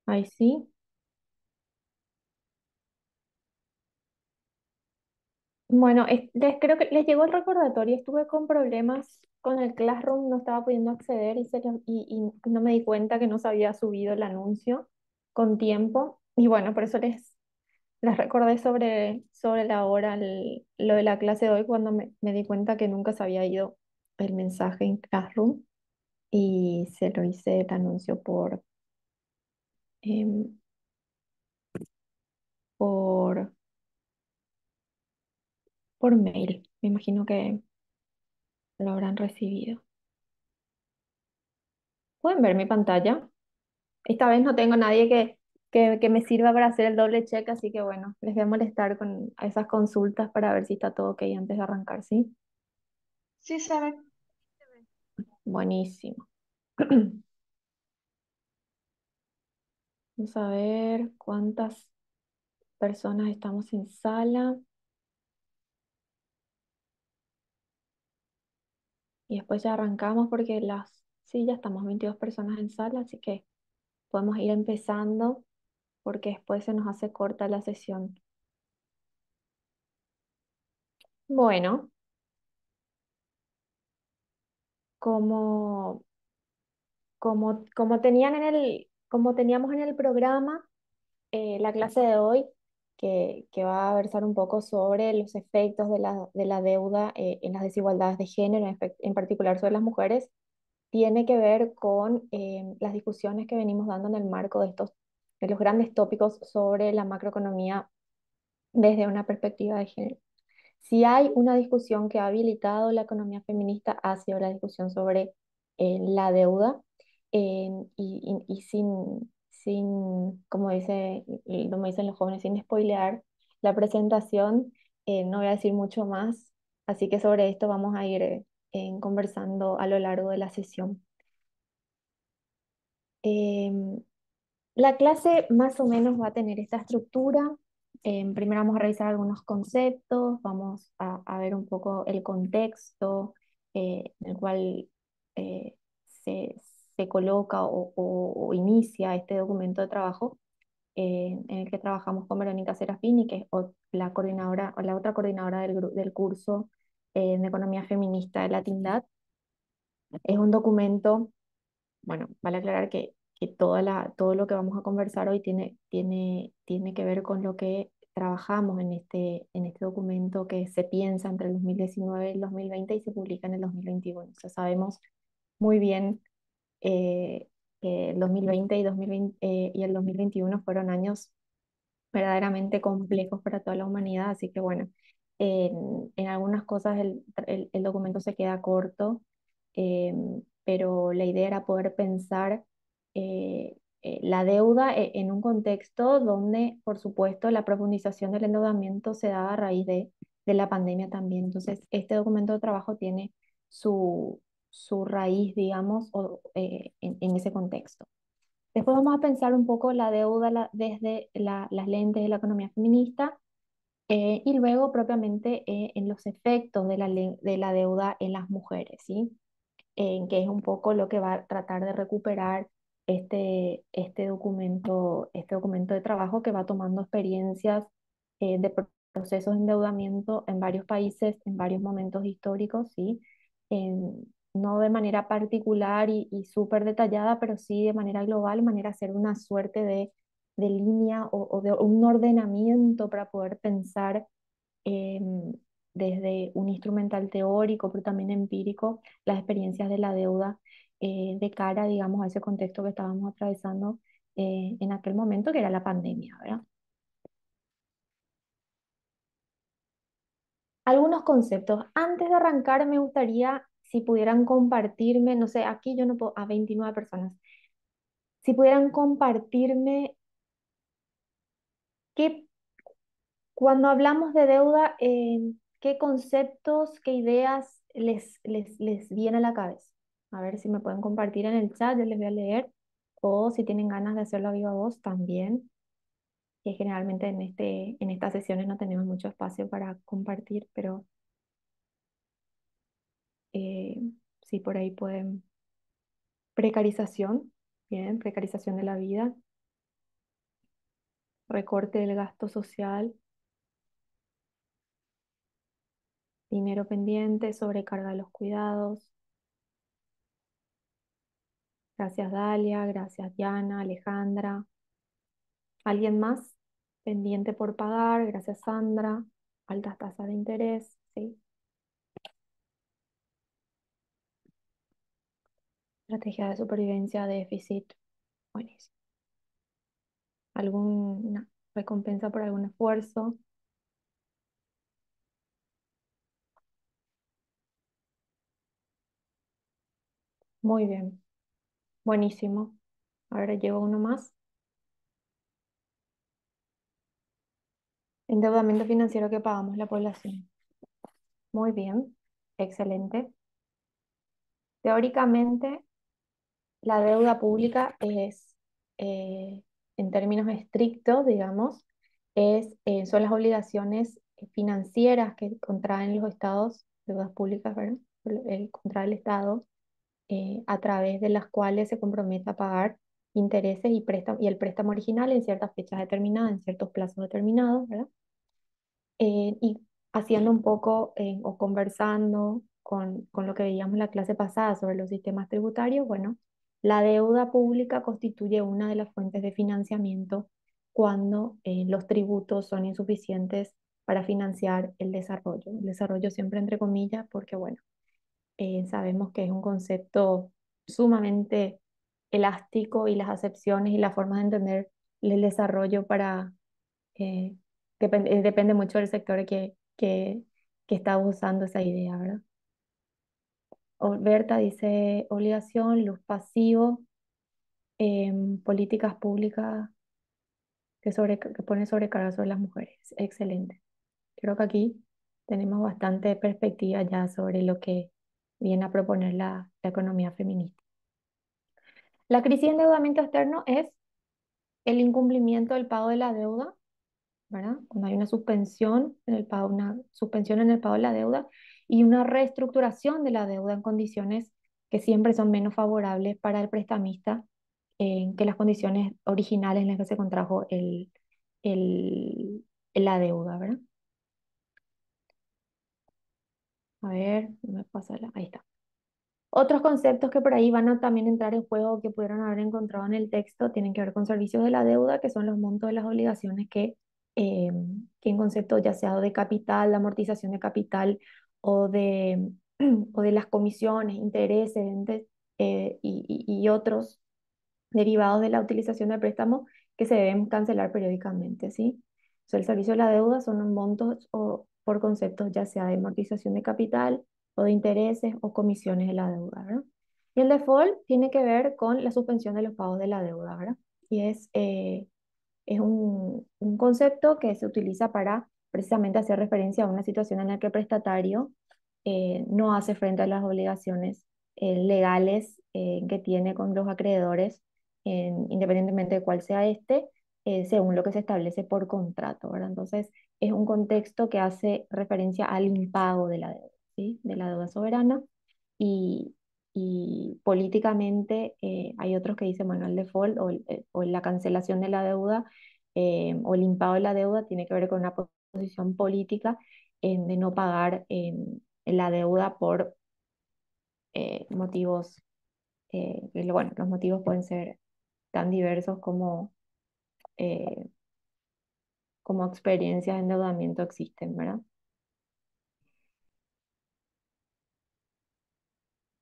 Ay, sí. Bueno, creo que les llegó el recordatorio. Estuve con problemas con el Classroom, no estaba pudiendo acceder y no me di cuenta que no se había subido el anuncio con tiempo. Y bueno, por eso les recordé sobre la hora, lo de la clase de hoy, cuando me di cuenta que nunca se había ido el mensaje en Classroom y se lo hice el anuncio em, por, por mail. Me imagino que lo habrán recibido. ¿Pueden ver mi pantalla? Esta vez no tengo nadie que me sirva para hacer el doble check, así que bueno, les voy a molestar con esas consultas para ver si está todo ok antes de arrancar, ¿sí? Sí, saben. Buenísimo. Vamos a ver cuántas personas estamos en sala y después ya arrancamos porque sí, ya estamos 22 personas en sala, así que podemos ir empezando porque después se nos hace corta la sesión. Bueno, como, como teníamos en el programa, la clase de hoy, que va a versar un poco sobre los efectos de la deuda en las desigualdades de género, en particular sobre las mujeres, tiene que ver con las discusiones que venimos dando en el marco de los grandes tópicos sobre la macroeconomía desde una perspectiva de género. Si hay una discusión que ha habilitado la economía feminista, ha sido la discusión sobre la deuda y como como dicen los jóvenes, sin spoilear la presentación, no voy a decir mucho más, así que sobre esto vamos a ir conversando a lo largo de la sesión. Em, la clase más o menos va a tener esta estructura. Primero vamos a revisar algunos conceptos, vamos a ver un poco el contexto en el cual eh, se, se coloca o inicia este documento de trabajo en el que trabajamos con Verónica Serafini, que es la coordinadora o la otra coordinadora del curso de Economía Feminista de la Tindad. Es un documento, bueno, vale aclarar que todo lo que vamos a conversar hoy tiene que ver con lo que trabajamos en este documento que se piensa entre el 2019 y el 2020 y se publica en el 2021. O sea, sabemos muy bien eh, que el 2020 y, 2020, y el 2021 fueron años verdaderamente complejos para toda la humanidad, así que bueno, en algunas cosas el documento se queda corto, pero la idea era poder pensar la deuda en un contexto donde, por supuesto, la profundización del endeudamiento se da a raíz de la pandemia también. Entonces, este documento de trabajo tiene su raíz, digamos, en ese contexto. Después vamos a pensar un poco la deuda desde las lentes de la economía feminista y luego propiamente en los efectos de la deuda en las mujeres, ¿sí? Que es un poco lo que va a tratar de recuperar este documento de trabajo que va tomando experiencias de procesos de endeudamiento en varios países, en varios momentos históricos, ¿sí? No de manera particular y súper detallada, pero sí de manera global, de manera de hacer una suerte de línea o de un ordenamiento para poder pensar em, desde un instrumental teórico, pero también empírico, las experiencias de la deuda de cara, digamos, a ese contexto que estábamos atravesando en aquel momento, que era la pandemia, ¿verdad? Algunos conceptos. Antes de arrancar, me gustaría si pudieran compartirme, no sé, aquí yo no puedo, a 29 personas, si pudieran compartirme qué, cuando hablamos de deuda, qué conceptos, qué ideas les viene a la cabeza. A ver si me pueden compartir en el chat, yo les voy a leer, o si tienen ganas de hacerlo a viva voz también, que generalmente en estas sesiones no tenemos mucho espacio para compartir, pero eh, sí por ahí pueden. Precarización, bien, precarización de la vida. recorte del gasto social, dinero pendiente, sobrecarga de los cuidados. Gracias Dalia, gracias Diana, Alejandra. ¿Alguien más? Pendiente por pagar, gracias Sandra. Altas tasas de interés, ¿sí? Estrategia de supervivencia, déficit. Buenísimo. ¿Alguna recompensa por algún esfuerzo? Muy bien, buenísimo. Ahora llevo uno más. Endeudamiento financiero que pagamos la población. Muy bien, excelente. Teóricamente, la deuda pública es, en términos estrictos, digamos, son las obligaciones financieras que contraen los estados, deudas públicas, ¿verdad? Contra el Estado, a través de las cuales se compromete a pagar intereses y el préstamo original en ciertas fechas determinadas, en ciertos plazos determinados, ¿verdad? Y haciendo un poco o conversando con lo que veíamos en la clase pasada sobre los sistemas tributarios, bueno, la deuda pública constituye una de las fuentes de financiamiento cuando los tributos son insuficientes para financiar el desarrollo. El desarrollo siempre entre comillas, porque bueno, sabemos que es un concepto sumamente elástico y las acepciones y las formas de entender el desarrollo para eh, depende mucho del sector que está usando esa idea, ¿verdad? Berta dice obligación, luz pasivo, políticas públicas que pone sobrecarga sobre las mujeres. Excelente. Creo que aquí tenemos bastante perspectiva ya sobre lo que viene a proponer la economía feminista. La crisis de endeudamiento externo es el incumplimiento del pago de la deuda, ¿verdad? Cuando hay una suspensión en el pago, una suspensión en el pago de la deuda y una reestructuración de la deuda en condiciones que siempre son menos favorables para el prestamista que las condiciones originales en las que se contrajo el, la deuda, ¿verdad? A ver, no me pasa ahí está. Otros conceptos que por ahí van a también entrar en juego que pudieron haber encontrado en el texto tienen que ver con servicios de la deuda, que son los montos de las obligaciones eh, que en concepto ya sea de capital, de amortización de capital o de, o de las comisiones, intereses y otros derivados de la utilización del préstamo que se deben cancelar periódicamente, ¿sí? O sea, el servicio de la deuda son montos o por conceptos ya sea de amortización de capital o de intereses o comisiones de la deuda, ¿verdad? Y el default tiene que ver con la suspensión de los pagos de la deuda, ¿verdad? Y es un concepto que se utiliza para precisamente hacer referencia a una situación en la que el prestatario no hace frente a las obligaciones legales que tiene con los acreedores, independientemente de cuál sea este, según lo que se establece por contrato, ¿verdad? Entonces, es un contexto que hace referencia al impago de la deuda, ¿sí? De la deuda soberana y, y políticamente hay otros que dicen, bueno, el default o la cancelación de la deuda o el impago de la deuda tiene que ver con una posición política de no pagar la deuda por motivos, bueno, los motivos pueden ser tan diversos eh, como experiencias de endeudamiento existen, ¿verdad?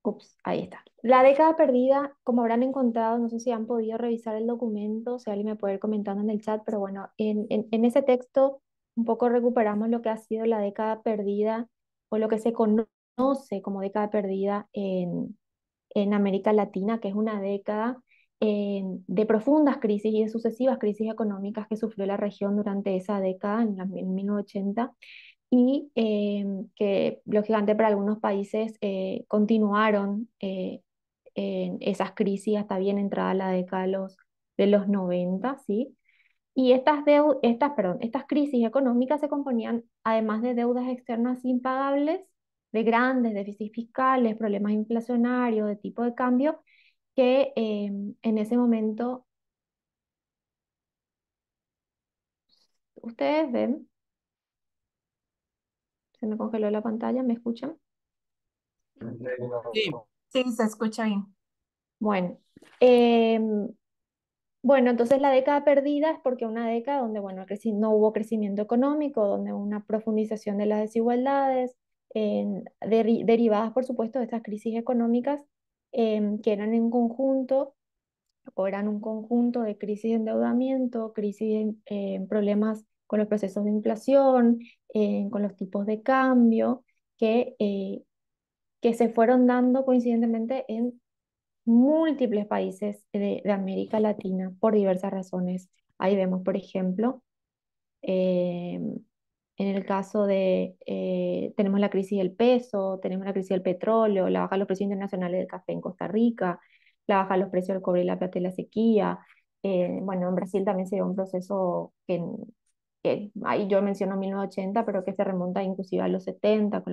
Ups, ahí está. La década perdida, como habrán encontrado, no sé si han podido revisar el documento, si alguien me puede ir comentando en el chat, pero bueno, en ese texto un poco recuperamos lo que ha sido la década perdida o lo que se conoce como década perdida en América Latina, que es una década de profundas crisis y de sucesivas crisis económicas que sufrió la región durante esa década, en 1980 y que lógicamente para algunos países continuaron en esas crisis hasta bien entrada la década de los 90, ¿sí? Y estas crisis económicas se componían, además de deudas externas impagables, de grandes déficits fiscales, problemas inflacionarios, de tipo de cambio, que en ese momento ¿Ustedes ven? Se me congeló la pantalla, ¿me escuchan? Sí, sí, se escucha bien. Bueno, em, bueno, entonces la década perdida es porque una década donde, bueno, no hubo crecimiento económico, donde hubo una profundización de las desigualdades, derivadas, por supuesto, de estas crisis económicas, que eran en conjunto o eran un conjunto de crisis de endeudamiento, crisis en problemas con los procesos de inflación, con los tipos de cambio, que, eh, que se fueron dando coincidentemente en múltiples países de América Latina por diversas razones. Ahí vemos, por ejemplo, eh, en el caso tenemos la crisis del peso, tenemos la crisis del petróleo, la baja de los precios internacionales del café en Costa Rica, la baja de los precios del cobre y la plata y la sequía. Bueno, en Brasil también se dio un proceso que ahí yo menciono 1980, pero que se remonta inclusive a los 70,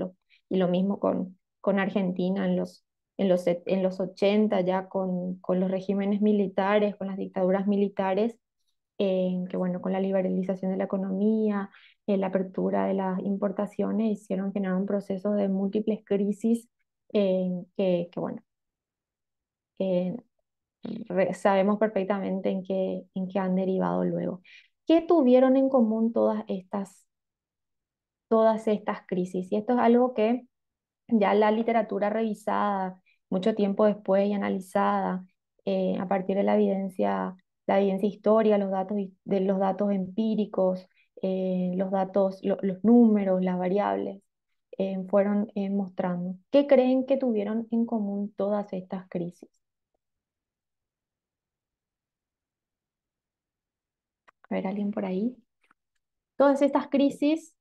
y lo mismo con Argentina en los 80, ya con los regímenes militares, con las dictaduras militares, que bueno, con la liberalización de la economía, la apertura de las importaciones, hicieron generar un proceso de múltiples crisis, bueno, que sabemos perfectamente en qué han derivado luego. ¿Qué tuvieron en común todas estas crisis? Y esto es algo que ya la literatura revisada mucho tiempo después y analizada, a partir de la evidencia histórica, de los datos empíricos, los números, las variables, fueron mostrando. ¿Qué creen que tuvieron en común todas estas crisis? A ver, ¿alguien por ahí? Todas estas crisis,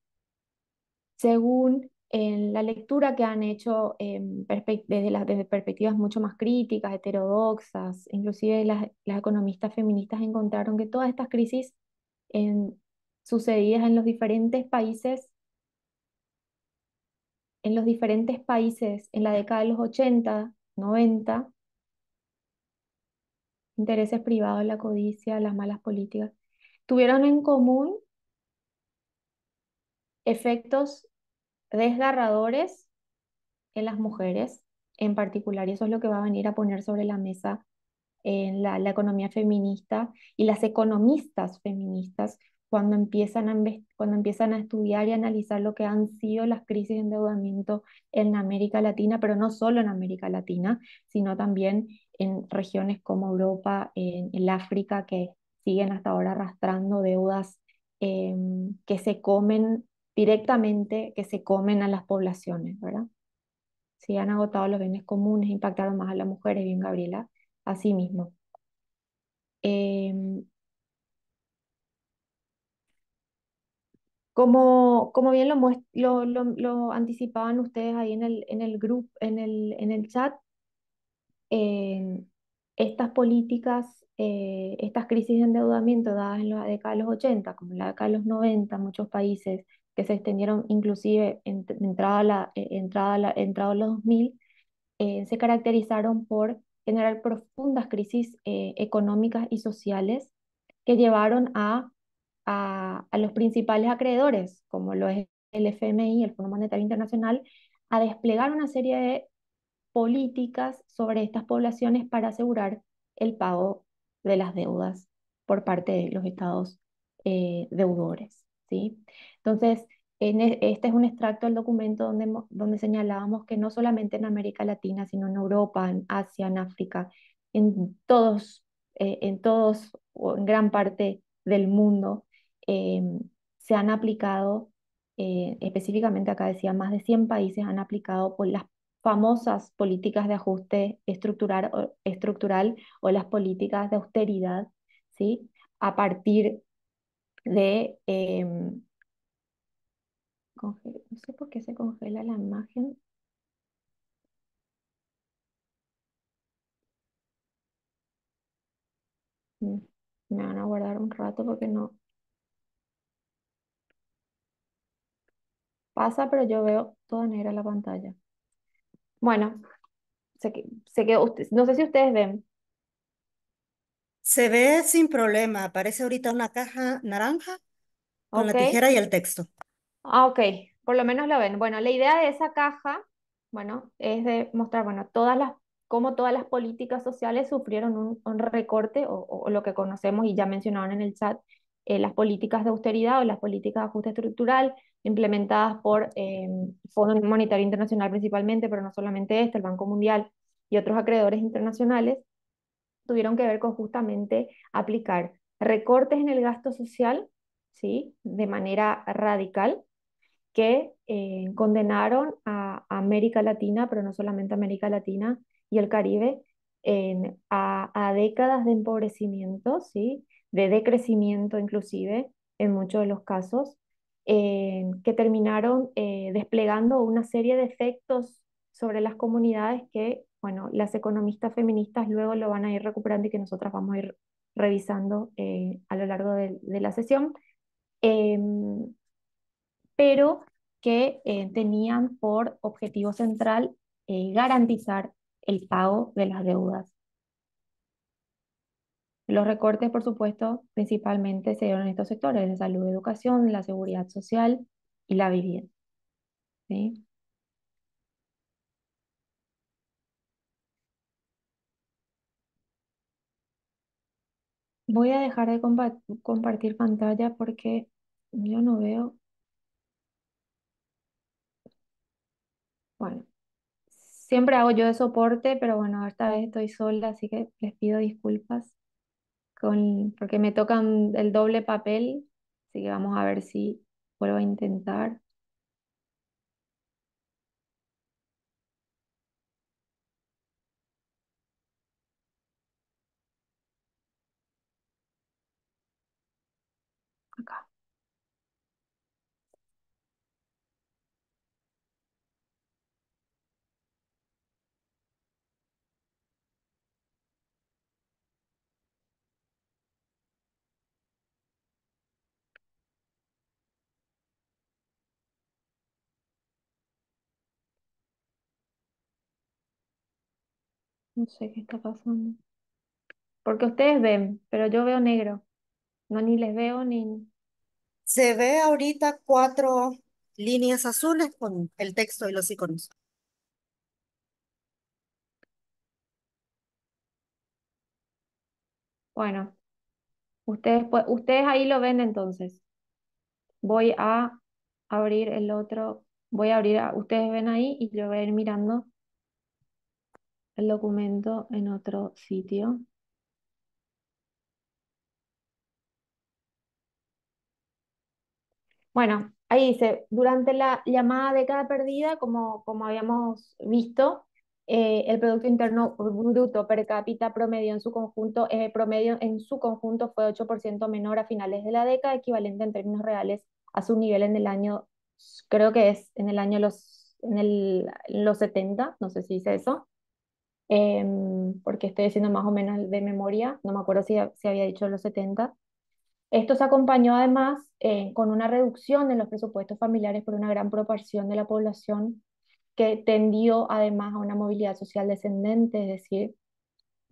según en la lectura que han hecho, desde perspectivas mucho más críticas, heterodoxas, inclusive las economistas feministas encontraron que todas estas crisis, en- sucedidas en los diferentes países en la década de los 80, 90, intereses privados, la codicia, las malas políticas, tuvieron en común efectos desgarradores en las mujeres en particular, y eso es lo que va a venir a poner sobre la mesa en la economía feminista y las economistas feministas cuando empiezan a estudiar y analizar lo que han sido las crisis de endeudamiento en América Latina, pero no solo en América Latina, sino también en regiones como Europa, en el África, que siguen hasta ahora arrastrando deudas, que se comen directamente, que se comen a las poblaciones, ¿verdad? Si han agotado los bienes comunes, impactaron más a las mujeres, bien Gabriela, así mismo. Em, como bien lo anticipaban ustedes ahí en el grupo, en el chat, em, estas políticas, estas crisis de endeudamiento dadas en la década de los 80, como en la década de los 90, muchos países que se extendieron inclusive entrada los 2000, se caracterizaron por generar profundas crisis económicas y sociales que llevaron a los principales acreedores, como lo es el FMI, el Fondo Monetario Internacional, a desplegar una serie de políticas sobre estas poblaciones para asegurar el pago de las deudas por parte de los estados deudores, ¿sí? Entonces, este es un extracto del documento donde señalábamos que no solamente en América Latina, sino en Europa, en Asia, en África, en todos o en gran parte del mundo, eh, se han aplicado, específicamente acá decía, más de 100 países han aplicado por las famosas políticas de ajuste estructural o las políticas de austeridad, ¿sí? A partir de, no sé por qué se congela la imagen. Mm, Me van a guardar un rato porque no pasa, pero yo veo toda negra la pantalla. Bueno, no sé si ustedes ven. Se ve sin problema. Aparece ahorita una caja naranja. con Ok. la tijera y el texto. Ah, ok, por lo menos lo ven. Bueno, la idea de esa caja, bueno, es de mostrar, bueno, cómo todas las políticas sociales sufrieron un recorte o lo que conocemos y ya mencionaron en el chat, las políticas de austeridad o las políticas de ajuste estructural implementadas por Fondo Monetario Internacional principalmente, pero no solamente este, el Banco Mundial y otros acreedores internacionales, tuvieron que ver con justamente aplicar recortes en el gasto social, ¿sí? De manera radical que condenaron a América Latina, pero no solamente a América Latina y el Caribe, a décadas de empobrecimiento, ¿sí? De decrecimiento inclusive, en muchos de los casos, que terminaron desplegando una serie de efectos sobre las comunidades que, bueno, las economistas feministas luego lo van a ir recuperando y que nosotras vamos a ir revisando a lo largo de la sesión. Em, pero que tenían por objetivo central garantizar el pago de las deudas. Los recortes, por supuesto, principalmente se dieron en estos sectores, de salud, educación, la seguridad social y la vivienda. ¿Sí? Voy a dejar de compartir pantalla porque yo no veo. Bueno, siempre hago yo de soporte, pero bueno, esta vez estoy sola, así que les pido disculpas. Porque me tocan el doble papel, así que vamos a ver si vuelvo a intentar. Acá, no sé qué está pasando. Porque ustedes ven, pero yo veo negro. No, ni les veo ni. Se ve ahorita cuatro líneas azules con el texto y los iconos. Bueno, ustedes ahí lo ven entonces. Voy a abrir el otro. Voy a abrir, ustedes ven ahí y yo voy a ir mirando el documento en otro sitio. Bueno, ahí dice, durante la llamada década perdida, como habíamos visto, el Producto Interno Bruto per cápita promedio en su conjunto, promedio en su conjunto fue 8% menor a finales de la década, equivalente en términos reales a su nivel en el año, creo que es en el año los 70, no sé si dice eso, porque estoy diciendo más o menos de memoria, no me acuerdo si había dicho los 70. Esto se acompañó además con una reducción en los presupuestos familiares por una gran proporción de la población que tendió además a una movilidad social descendente, es decir,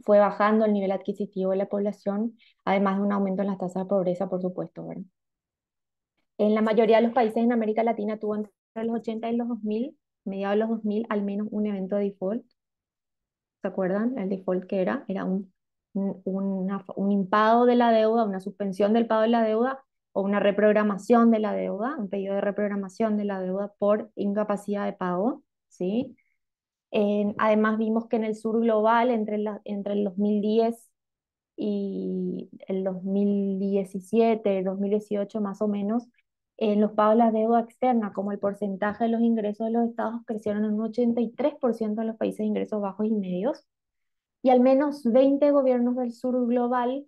fue bajando el nivel adquisitivo de la población, además de un aumento en las tasas de pobreza, por supuesto, ¿verdad? En la mayoría de los países en América Latina tuvo entre los 80 y los 2000, mediados de los 2000, al menos un evento de default. ¿Se acuerdan? El default que era un impago de la deuda, una suspensión del pago de la deuda o una reprogramación de la deuda, un pedido de reprogramación de la deuda por incapacidad de pago, ¿sí? Además vimos que en el sur global, entre el 2010 y el 2017, 2018 más o menos, los pagos de la deuda externa, como el porcentaje de los ingresos de los estados, crecieron en un 83% en los países de ingresos bajos y medios y al menos 20 gobiernos del sur global,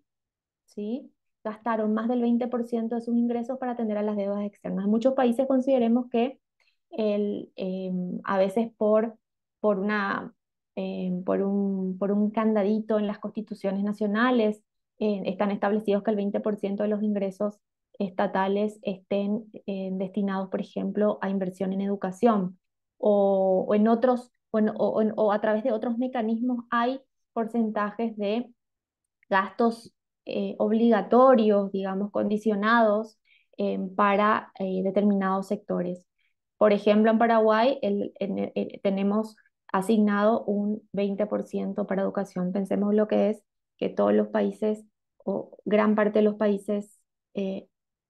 ¿sí? Gastaron más del 20% de sus ingresos para atender a las deudas externas. En muchos países consideremos que a veces por, una, por un candadito en las constituciones nacionales, están establecidos que el 20% de los ingresos estatales estén destinados, por ejemplo, a inversión en educación o en otros, o a través de otros mecanismos hay porcentajes de gastos obligatorios, digamos, condicionados, para determinados sectores. Por ejemplo, en Paraguay tenemos asignado un 20% para educación. Pensemos lo que es que todos los países o gran parte de los países eh,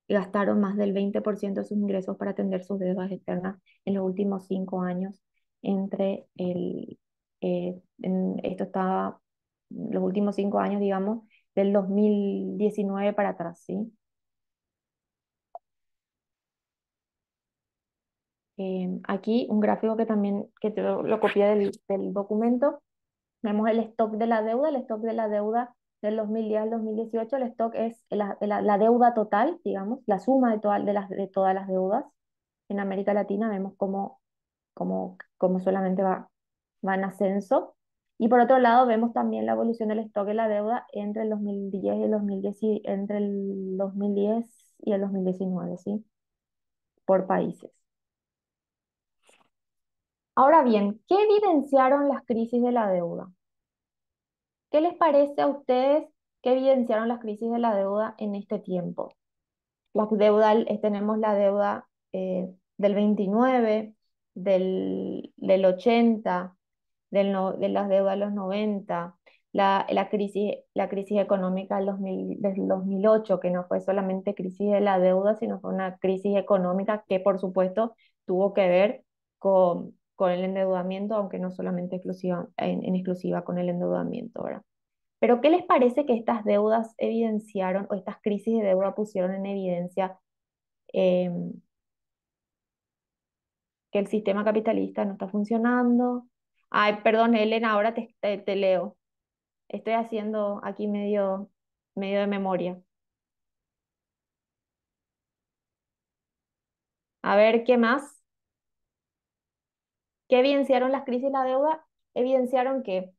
gastaron más del 20% de sus ingresos para atender sus deudas externas en los últimos 5 años. Esto estaba los últimos 5 años, digamos, del 2019 para atrás, ¿sí? Aquí un gráfico que también que lo copié del documento. Vemos el stock de la deuda. El stock de la deuda del 2010 al 2018. El stock es la deuda total, digamos, la suma de todas las deudas. En América Latina vemos cómo solamente va en ascenso. Y por otro lado, vemos también la evolución del stock de la deuda entre el 2010 y el 2010, entre el 2010 y el 2019, ¿sí? Por países. Ahora bien, ¿qué evidenciaron las crisis de la deuda? ¿Qué les parece a ustedes que evidenciaron las crisis de la deuda en este tiempo? Tenemos la deuda del 29, del 80, de las deudas de los 90, la crisis económica del 2008, que no fue solamente crisis de la deuda, sino fue una crisis económica que por supuesto tuvo que ver con el endeudamiento, aunque no solamente en exclusiva con el endeudamiento, ¿verdad? Pero ¿qué les parece que estas deudas evidenciaron o estas crisis de deuda pusieron en evidencia eh, que el sistema capitalista no está funcionando? Ay, perdón, Elena, ahora te leo. Estoy haciendo aquí medio de memoria. A ver, ¿qué más? ¿Qué evidenciaron las crisis de la deuda? Evidenciaron que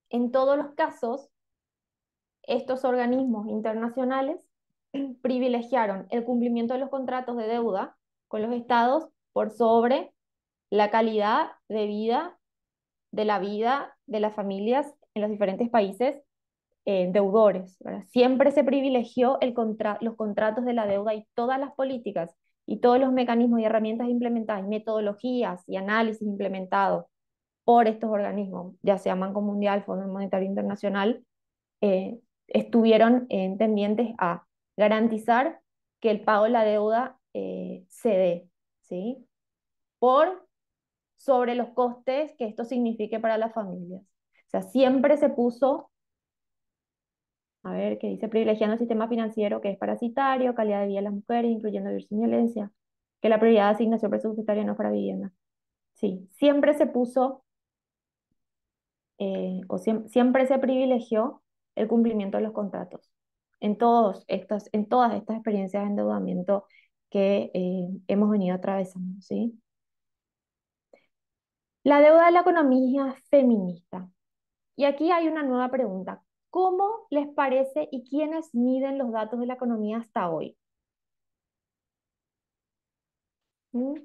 en todos los casos, estos organismos internacionales privilegiaron el cumplimiento de los contratos de deuda con los estados por sobre la calidad de la vida de las familias en los diferentes países deudores, ¿verdad? Siempre se privilegió los contratos de la deuda y todas las políticas y todos los mecanismos y herramientas implementadas, metodologías y análisis implementados por estos organismos, ya sea Banco Mundial, Fondo Monetario Internacional, eh, estuvieron tendientes a garantizar que el pago de la deuda se dé, ¿sí? Por sobre los costes que esto signifique para las familias. O sea, siempre se puso, a ver, ¿qué dice? Privilegiando el sistema financiero que es parasitario, calidad de vida de las mujeres, incluyendo vivir sin violencia, que la prioridad de asignación presupuestaria no es para vivienda. Sí, siempre se puso, siempre se privilegió el cumplimiento de los contratos en todas estas experiencias de endeudamiento que hemos venido atravesando, ¿sí? La deuda de la economía feminista. Y aquí hay una nueva pregunta. ¿Cómo les parece y quiénes miden los datos de la economía hasta hoy? ¿Mm?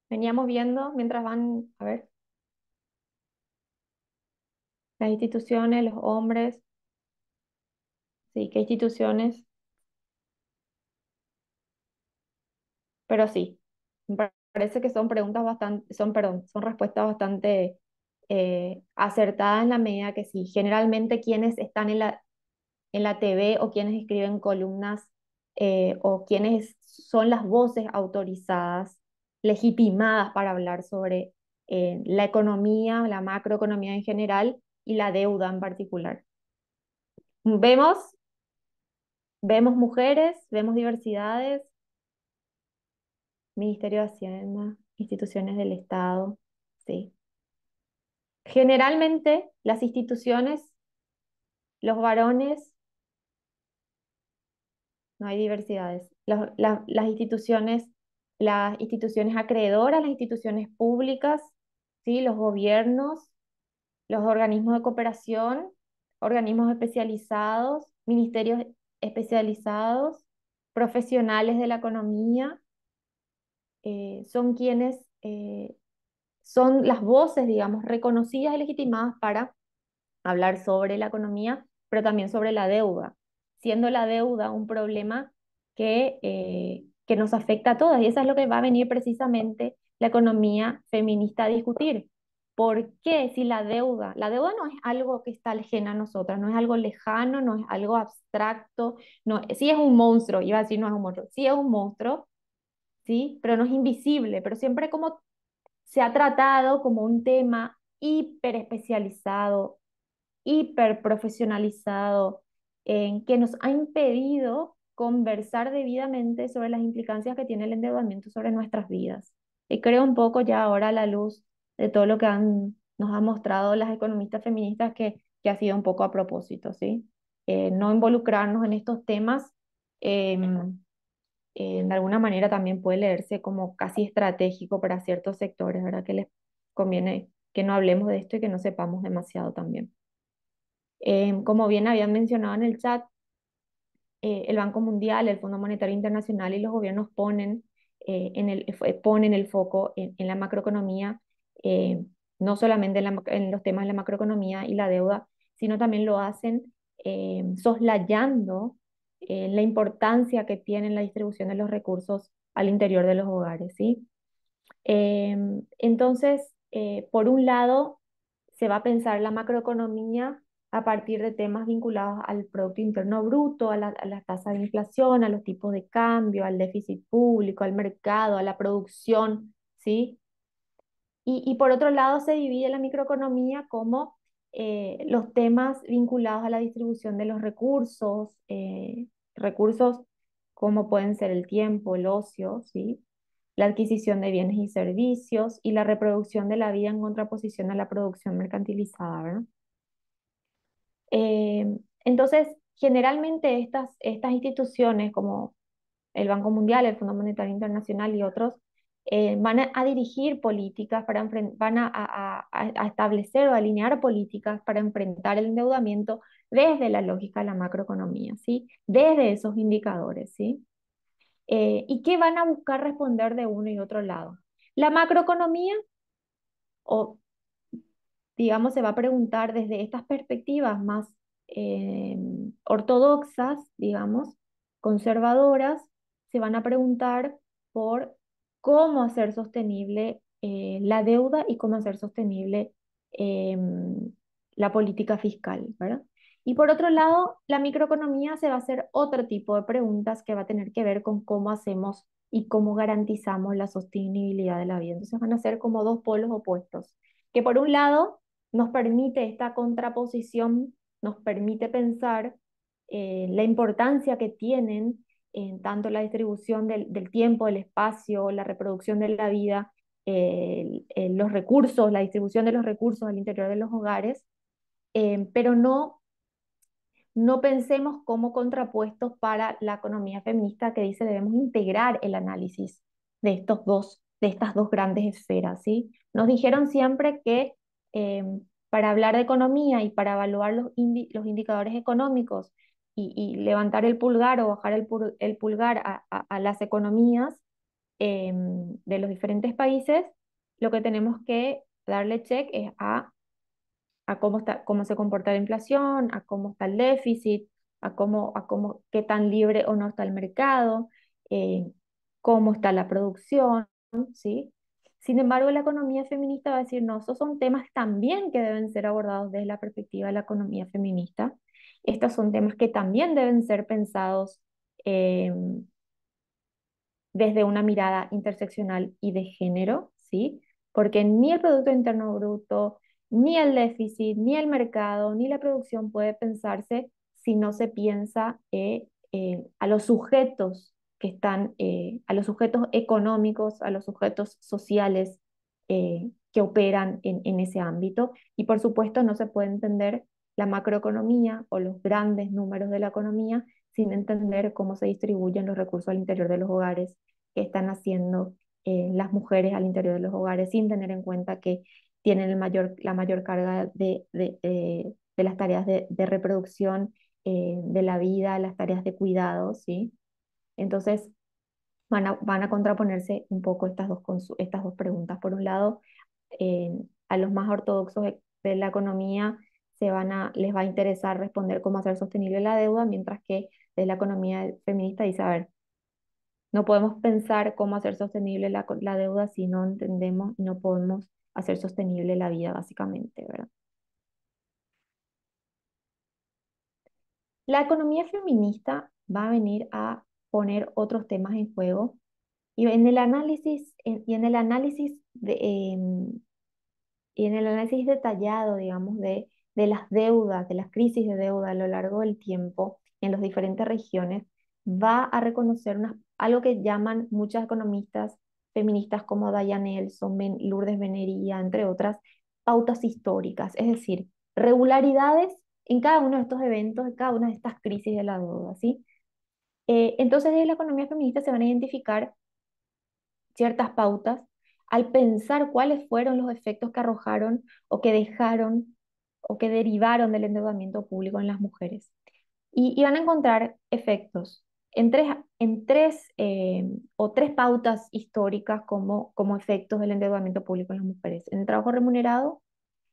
Veníamos viendo mientras van, a ver, las instituciones, los hombres, sí, qué instituciones, pero sí, parece que son preguntas bastante, perdón, son respuestas bastante acertadas en la medida que sí, generalmente quienes están en la TV o quienes escriben columnas o quienes son las voces autorizadas, legitimadas para hablar sobre la economía, la macroeconomía en general y la deuda en particular. Vemos, vemos mujeres, vemos diversidades, Ministerio de Hacienda, instituciones del Estado, sí. Generalmente las instituciones, los varones, no hay diversidades. Las instituciones acreedoras, las instituciones públicas, ¿sí? Los gobiernos, los organismos de cooperación, organismos especializados, ministerios especializados, profesionales de la economía, son quienes son las voces, digamos, reconocidas y legitimadas para hablar sobre la economía, pero también sobre la deuda, siendo la deuda un problema que nos afecta a todas. Y eso es lo que va a venir precisamente la economía feminista a discutir. ¿Por qué si la deuda no es algo que está ajena a nosotras, no es algo lejano, no es algo abstracto, no, sí es un monstruo, iba a decir no es un monstruo, sí es un monstruo, sí, pero no es invisible, pero siempre como se ha tratado como un tema hiper especializado, hiper profesionalizado, en que nos ha impedido conversar debidamente sobre las implicancias que tiene el endeudamiento sobre nuestras vidas. Y creo un poco ya ahora a la luz de todo lo que nos han mostrado las economistas feministas que ha sido un poco a propósito, ¿sí? No involucrarnos en estos temas, em, de alguna manera también puede leerse como casi estratégico para ciertos sectores, ¿verdad? Que les conviene que no hablemos de esto y que no sepamos demasiado también. Como bien habían mencionado en el chat, el Banco Mundial, el Fondo Monetario Internacional y los gobiernos ponen el foco en la macroeconomía, eh, no solamente en los temas de la macroeconomía y la deuda, sino también lo hacen soslayando la importancia que tiene la distribución de los recursos al interior de los hogares, ¿sí? Entonces, por un lado, se va a pensar la macroeconomía a partir de temas vinculados al Producto Interno Bruto, a la tasa de inflación, a los tipos de cambio, al déficit público, al mercado, a la producción, ¿sí? Y por otro lado, se divide la microeconomía como los temas vinculados a la distribución de los recursos como pueden ser el tiempo, el ocio, ¿sí? La adquisición de bienes y servicios y la reproducción de la vida en contraposición a la producción mercantilizada, ¿verdad? Entonces, generalmente estas instituciones como el Banco Mundial, el Fondo Monetario Internacional y otros, van a dirigir políticas van a establecer o alinear políticas para enfrentar el endeudamiento desde la lógica de la macroeconomía, ¿sí? Desde esos indicadores, ¿sí? ¿Y qué van a buscar responder de uno y otro lado? La macroeconomía, o digamos, se va a preguntar desde estas perspectivas más eh, ortodoxas, digamos, conservadoras, se van a preguntar por cómo hacer sostenible la deuda y cómo hacer sostenible la política fiscal, ¿verdad? Y por otro lado, la microeconomía se va a hacer otro tipo de preguntas que va a tener que ver con cómo hacemos y cómo garantizamos la sostenibilidad de la vida. Entonces van a ser como dos polos opuestos, que por un lado nos permite esta contraposición, nos permite pensar la importancia que tienen en tanto la distribución del tiempo, del espacio, la reproducción de la vida, los recursos, la distribución de los recursos al interior de los hogares, pero no pensemos como contrapuestos para la economía feminista que dice debemos integrar el análisis de estas dos grandes esferas, ¿sí? Nos dijeron siempre que eh, para hablar de economía y para evaluar los indicadores económicos y levantar el pulgar o bajar el pulgar a las economías de los diferentes países, lo que tenemos que darle check es a cómo está, cómo se comporta la inflación, a cómo está el déficit, qué tan libre o no está el mercado, eh, cómo está la producción, ¿sí? Sin embargo, la economía feminista va a decir, no, esos son temas también que deben ser abordados desde la perspectiva de la economía feminista. Estos son temas que también deben ser pensados eh, desde una mirada interseccional y de género, ¿sí? Porque ni el Producto Interno Bruto, ni el déficit, ni el mercado, ni la producción puede pensarse si no se piensa a los sujetos que están, a los sujetos económicos, a los sujetos sociales que operan en ese ámbito. Y por supuesto no se puede entender la macroeconomía o los grandes números de la economía sin entender cómo se distribuyen los recursos al interior de los hogares, que están haciendo las mujeres al interior de los hogares, sin tener en cuenta que tienen la mayor carga de las tareas de reproducción de la vida, las tareas de cuidado, ¿sí? Entonces van a contraponerse un poco estas dos preguntas. Por un lado, eh, a los más ortodoxos de la economía les va a interesar responder cómo hacer sostenible la deuda, mientras que de la economía feminista dice, a ver, No podemos pensar cómo hacer sostenible la deuda si no entendemos y no podemos hacer sostenible la vida, básicamente, ¿verdad? La economía feminista va a venir a poner otros temas en juego y en el análisis, y en el análisis detallado, digamos, de las deudas, de las crisis de deuda a lo largo del tiempo en las diferentes regiones, va a reconocer algo que llaman muchas economistas feministas como Diane Nelson, Lourdes Benería, entre otras, pautas históricas, es decir, regularidades en cada uno de estos eventos, en cada una de estas crisis de la deuda, ¿sí? Entonces, desde la economía feminista se van a identificar ciertas pautas al pensar cuáles fueron los efectos que arrojaron o que dejaron o que derivaron del endeudamiento público en las mujeres. Y van a encontrar efectos en tres pautas históricas como efectos del endeudamiento público en las mujeres: en el trabajo remunerado,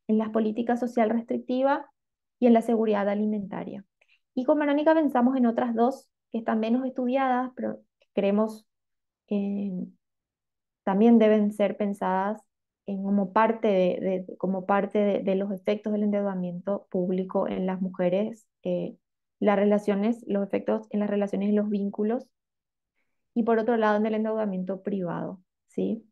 en las políticas social restrictivas y en la seguridad alimentaria. Y con Verónica pensamos en otras dos que están menos estudiadas, pero que creemos también deben ser pensadas como parte de los efectos del endeudamiento público en las mujeres, las relaciones, los efectos en las relaciones y los vínculos, y por otro lado en el endeudamiento privado, ¿sí?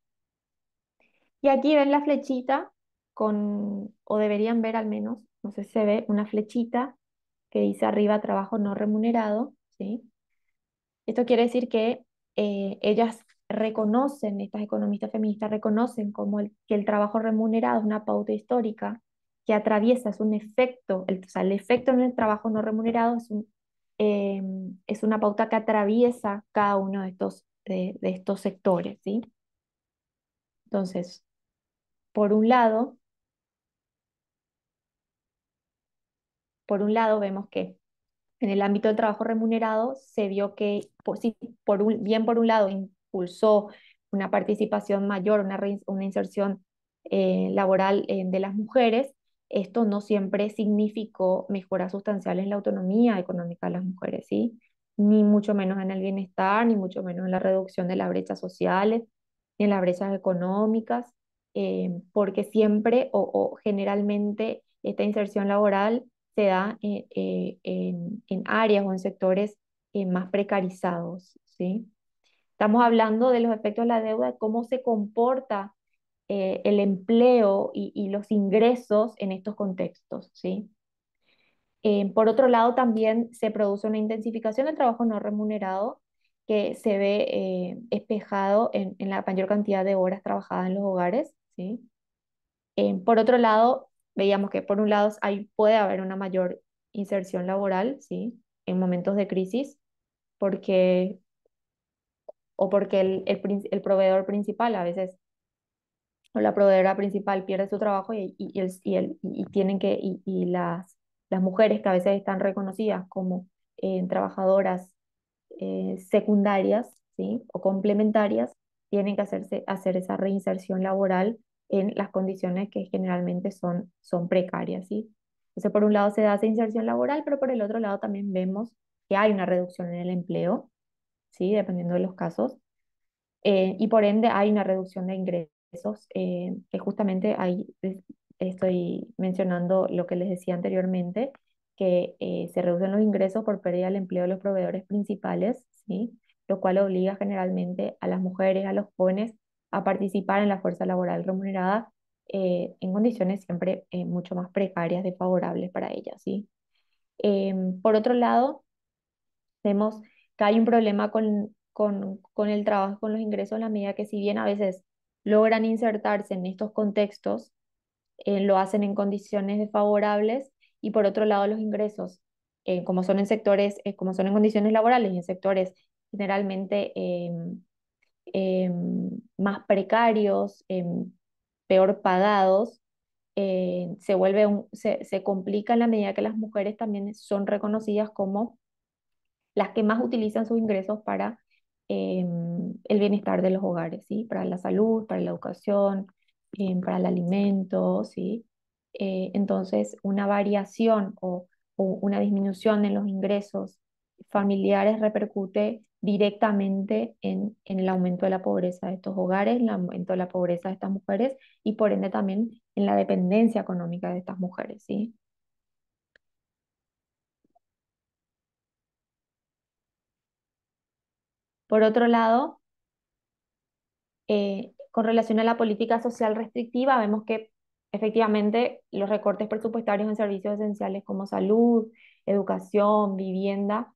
Y aquí ven la flechita o deberían ver al menos, no sé si se ve, una flechita que dice arriba trabajo no remunerado, ¿sí? Esto quiere decir que ellas reconocen, estas economistas feministas reconocen que el trabajo remunerado es una pauta histórica que atraviesa, es un efecto, o sea, el efecto en el trabajo no remunerado eh, es una pauta que atraviesa cada uno de estos sectores, ¿sí? Entonces, por un lado, vemos que en el ámbito del trabajo remunerado se vio que, sí, bien por un lado, impulsó una participación mayor, una inserción laboral de las mujeres. Esto no siempre significó mejoras sustanciales en la autonomía económica de las mujeres, ¿sí? Ni mucho menos en el bienestar, ni mucho menos en la reducción de las brechas sociales, ni en las brechas económicas, porque siempre o generalmente esta inserción laboral se da en áreas o en sectores más precarizados, ¿sí? Estamos hablando de los efectos de la deuda, de cómo se comporta el empleo y los ingresos en estos contextos, ¿sí? Por otro lado, también se produce una intensificación del trabajo no remunerado que se ve espejado en la mayor cantidad de horas trabajadas en los hogares, ¿sí? Por otro lado, veíamos que por un lado puede haber una mayor inserción laboral, ¿sí? En momentos de crisis, porque, o porque el proveedor principal a veces, o la proveedora principal pierde su trabajo y las mujeres que a veces están reconocidas como trabajadoras secundarias, ¿sí? O complementarias, tienen que hacer esa reinserción laboral en las condiciones que generalmente son precarias, ¿sí? Entonces, por un lado se da esa inserción laboral, pero por el otro lado también vemos que hay una reducción en el empleo, ¿sí? Dependiendo de los casos, y por ende hay una reducción de ingresos, que justamente ahí estoy mencionando lo que les decía anteriormente, que se reducen los ingresos por pérdida del empleo de los proveedores principales, ¿sí? Lo cual obliga generalmente a las mujeres, a los jóvenes a participar en la fuerza laboral remunerada en condiciones siempre mucho más precarias, desfavorables para ellas, ¿sí? Por otro lado, vemos que hay un problema con el trabajo, con los ingresos, en la medida que si bien a veces logran insertarse en estos contextos, lo hacen en condiciones desfavorables y por otro lado los ingresos, como son en sectores, como son en condiciones laborales y en sectores generalmente más precarios, peor pagados, se complica en la medida que las mujeres también son reconocidas como las que más utilizan sus ingresos para el bienestar de los hogares, ¿sí? Para la salud, para la educación, para el alimento, ¿sí? Entonces, una variación o una disminución en los ingresos familiares repercute directamente en el aumento de la pobreza de estos hogares, el aumento de la pobreza de estas mujeres y por ende también en la dependencia económica de estas mujeres, ¿sí? Por otro lado, con relación a la política social restrictiva, vemos que efectivamente los recortes presupuestarios en servicios esenciales como salud, educación, vivienda,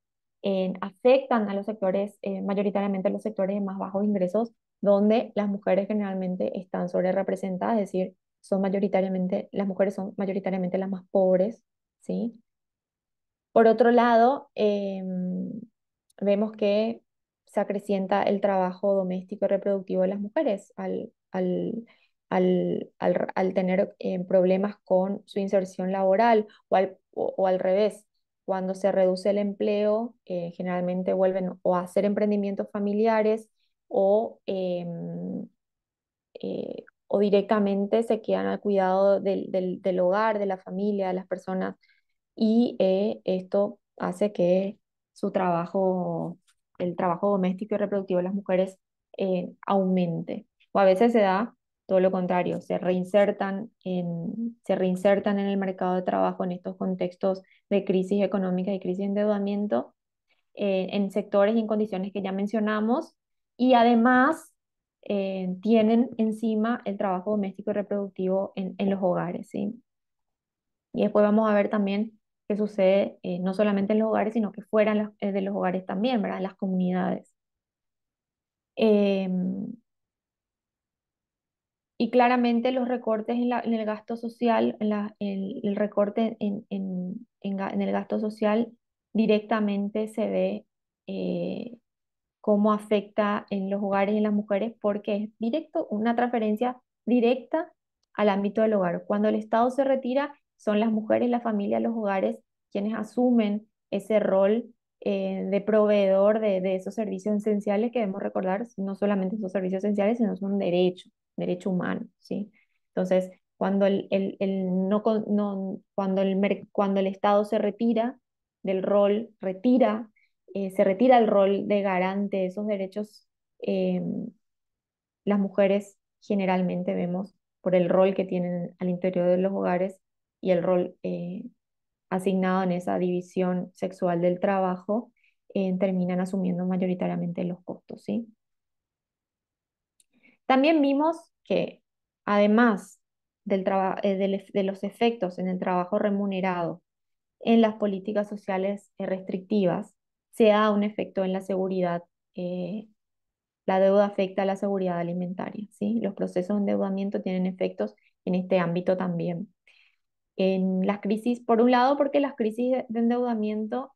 afectan a los sectores, mayoritariamente a los sectores de más bajos ingresos, donde las mujeres generalmente están sobre representadas, es decir, son mayoritariamente, las mujeres son mayoritariamente las más pobres, ¿sí? Por otro lado, vemos que se acrecienta el trabajo doméstico y reproductivo de las mujeres al tener problemas con su inserción laboral o al revés. Cuando se reduce el empleo, generalmente vuelven o a hacer emprendimientos familiares o, o directamente se quedan al cuidado del hogar, de la familia, de las personas y esto hace que su trabajo, el trabajo doméstico y reproductivo de las mujeres aumente. O a veces se da todo lo contrario, se reinsertan en el mercado de trabajo en estos contextos de crisis económica y crisis de endeudamiento, en sectores y en condiciones que ya mencionamos, y además tienen encima el trabajo doméstico y reproductivo en los hogares, ¿sí? Y después vamos a ver también qué sucede no solamente en los hogares, sino que fuera de los hogares también, ¿verdad? En las comunidades. Em, y claramente los recortes en el gasto social, el recorte en el gasto social directamente se ve cómo afecta en los hogares y en las mujeres, porque es directo, una transferencia directa al ámbito del hogar. Cuando el Estado se retira, son las mujeres, las familias, los hogares quienes asumen ese rol de proveedor de esos servicios esenciales que debemos recordar, no solamente esos servicios esenciales, sino son derecho humano, ¿sí? Entonces, cuando no, cuando el Estado se retira del rol, se retira el rol de garante de esos derechos, eh, las mujeres generalmente vemos por el rol que tienen al interior de los hogares y el rol asignado en esa división sexual del trabajo, terminan asumiendo mayoritariamente los costos, ¿sí? También vimos que además de los efectos en el trabajo remunerado, en las políticas sociales restrictivas, se da un efecto en la seguridad. La deuda afecta a la seguridad alimentaria, ¿sí? Los procesos de endeudamiento tienen efectos en este ámbito también. En las crisis, por un lado, porque las crisis de endeudamiento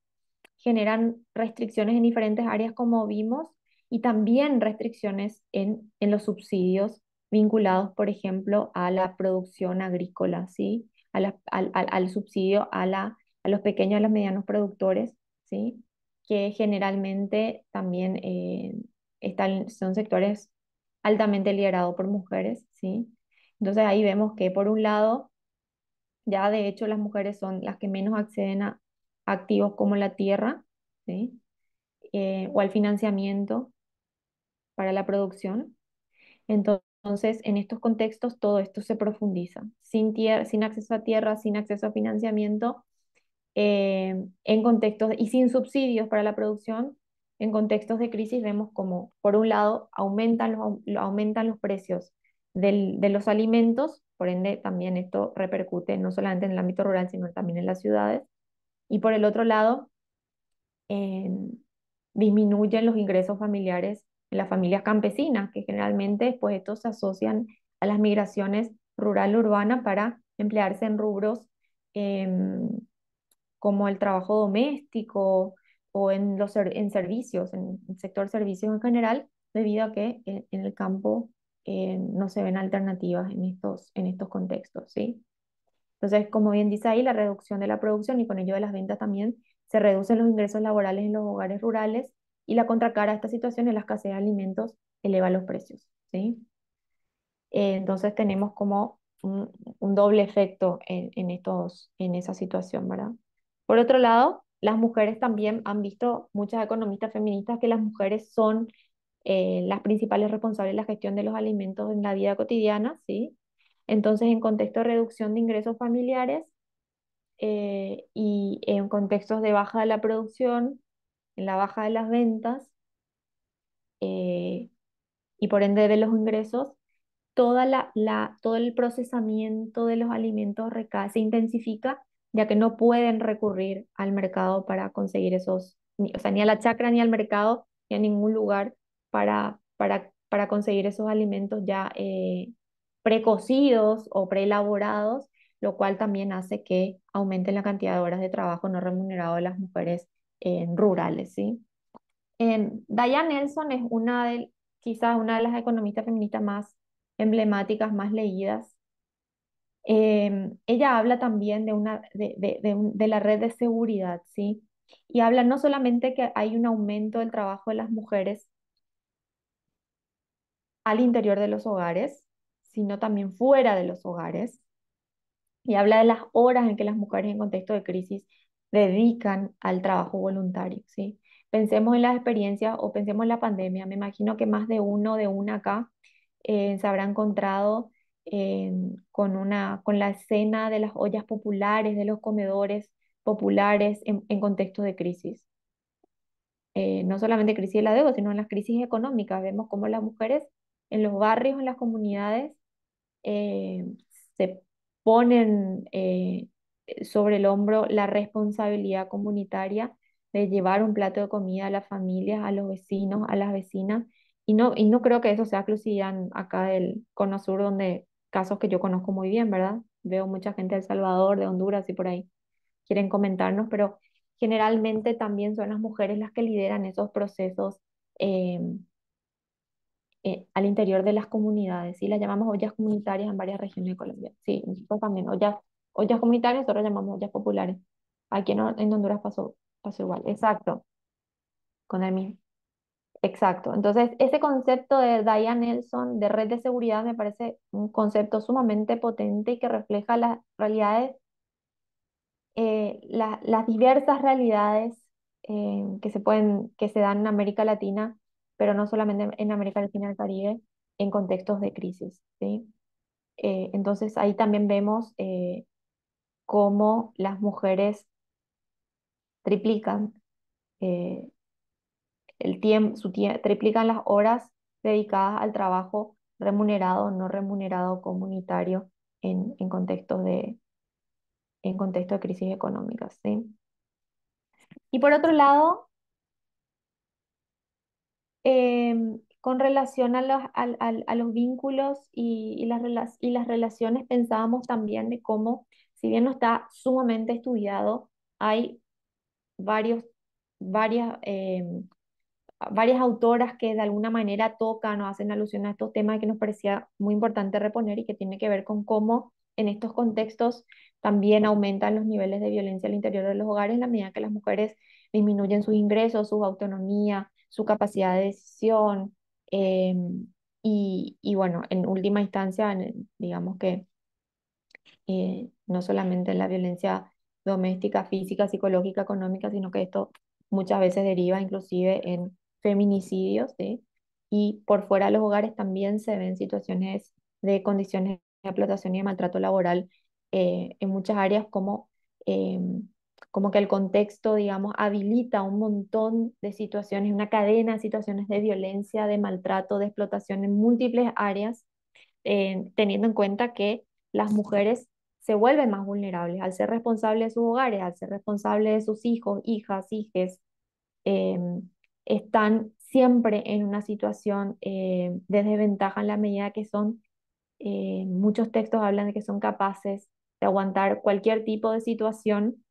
generan restricciones en diferentes áreas, como vimos, y también restricciones en los subsidios vinculados, por ejemplo, a la producción agrícola, ¿sí? Al subsidio a los pequeños y a los medianos productores, ¿sí? Que generalmente también son sectores altamente liderados por mujeres, ¿sí? Entonces ahí vemos que por un lado, ya de hecho las mujeres son las que menos acceden a activos como la tierra, ¿sí? O al financiamiento para la producción. Entonces, en estos contextos, todo esto se profundiza. Sin acceso a tierra, sin acceso a financiamiento, en contextos y sin subsidios para la producción, en contextos de crisis vemos como, por un lado, aumentan los precios de los alimentos, por ende también esto repercute no solamente en el ámbito rural, sino también en las ciudades, y por el otro lado, disminuyen los ingresos familiares en las familias campesinas, que generalmente pues estos se asocian a las migraciones rural-urbana para emplearse en rubros em, como el trabajo doméstico o en servicios, en el sector servicios en general, debido a que en el campo no se ven alternativas en estos contextos, ¿sí? Entonces, como bien dice ahí, la reducción de la producción y con ello de las ventas también, se reducen los ingresos laborales en los hogares rurales y la contracara a esta situación es la escasez de alimentos eleva los precios, ¿sí? Entonces tenemos como un doble efecto en esa situación, ¿verdad? Por otro lado, las mujeres también han visto, muchas economistas feministas, que las mujeres son las principales responsables de la gestión de los alimentos en la vida cotidiana, ¿sí? Entonces, en contexto de reducción de ingresos familiares y en contextos de baja de la producción, en la baja de las ventas eh, y por ende de los ingresos, todo el procesamiento de los alimentos se intensifica, ya que no pueden recurrir al mercado para conseguir esos, o sea, ni a la chacra ni al mercado, ni a ningún lugar para conseguir esos alimentos ya precocidos o preelaborados, lo cual también hace que aumente la cantidad de horas de trabajo no remunerado de las mujeres rurales, ¿sí? Diane Nelson es quizás una de las economistas feministas más emblemáticas, más leídas. Ella habla también de la red de seguridad, ¿sí? Y habla no solamente que hay un aumento del trabajo de las mujeres al interior de los hogares, sino también fuera de los hogares, y habla de las horas en que las mujeres en contexto de crisis dedican al trabajo voluntario, ¿sí? Pensemos en las experiencias o pensemos en la pandemia. Me imagino que más de uno de una acá se habrá encontrado con la escena de las ollas populares, de los comedores populares en contextos de crisis. No solamente crisis de la deuda, sino en las crisis económicas. Vemos cómo las mujeres en los barrios, en las comunidades, eh, se ponen sobre el hombro la responsabilidad comunitaria de llevar un plato de comida a las familias, a los vecinos, a las vecinas. Y no creo que eso sea exclusividad acá del Cono Sur, donde casos que yo conozco muy bien, ¿verdad? Veo mucha gente de El Salvador, de Honduras y por ahí quieren comentarnos, pero generalmente también son las mujeres las que lideran esos procesos eh, al interior de las comunidades, ¿sí? Las llamamos ollas comunitarias en varias regiones de Colombia. Sí, nosotros también, ollas comunitarias, nosotros llamamos ollas populares. Aquí en Honduras pasó igual, exacto, con el mismo. Exacto. Entonces, ese concepto de Diane Nelson de red de seguridad me parece un concepto sumamente potente y que refleja las realidades, las diversas realidades que se dan en América Latina, pero no solamente en América Latina y el Caribe, en contextos de crisis, ¿sí? Entonces ahí también vemos cómo las mujeres triplican eh, triplican las horas dedicadas al trabajo remunerado o no remunerado comunitario en en contexto de crisis económicas, ¿sí? Y por otro lado, con relación a los vínculos y las relaciones, pensábamos también de cómo, si bien no está sumamente estudiado, hay varios, varias, varias autoras que de alguna manera tocan o hacen alusión a estos temas que nos parecía muy importante reponer y que tiene que ver con cómo en estos contextos también aumentan los niveles de violencia al interior de los hogares en la medida que las mujeres disminuyen sus ingresos, su autonomía, su capacidad de decisión. Y bueno, en última instancia, digamos que no solamente en la violencia doméstica, física, psicológica, económica, sino que esto muchas veces deriva inclusive en feminicidios, ¿sí? Y por fuera de los hogares también se ven situaciones de condiciones de explotación y de maltrato laboral en muchas áreas eh, como que el contexto, digamos, habilita un montón de situaciones, una cadena de situaciones de violencia, de maltrato, de explotación en múltiples áreas teniendo en cuenta que las mujeres se vuelven más vulnerables al ser responsables de sus hogares, al ser responsables de sus hijos, hijas, hijes, están siempre en una situación de desventaja en la medida que muchos textos hablan de que son capaces de aguantar cualquier tipo de situación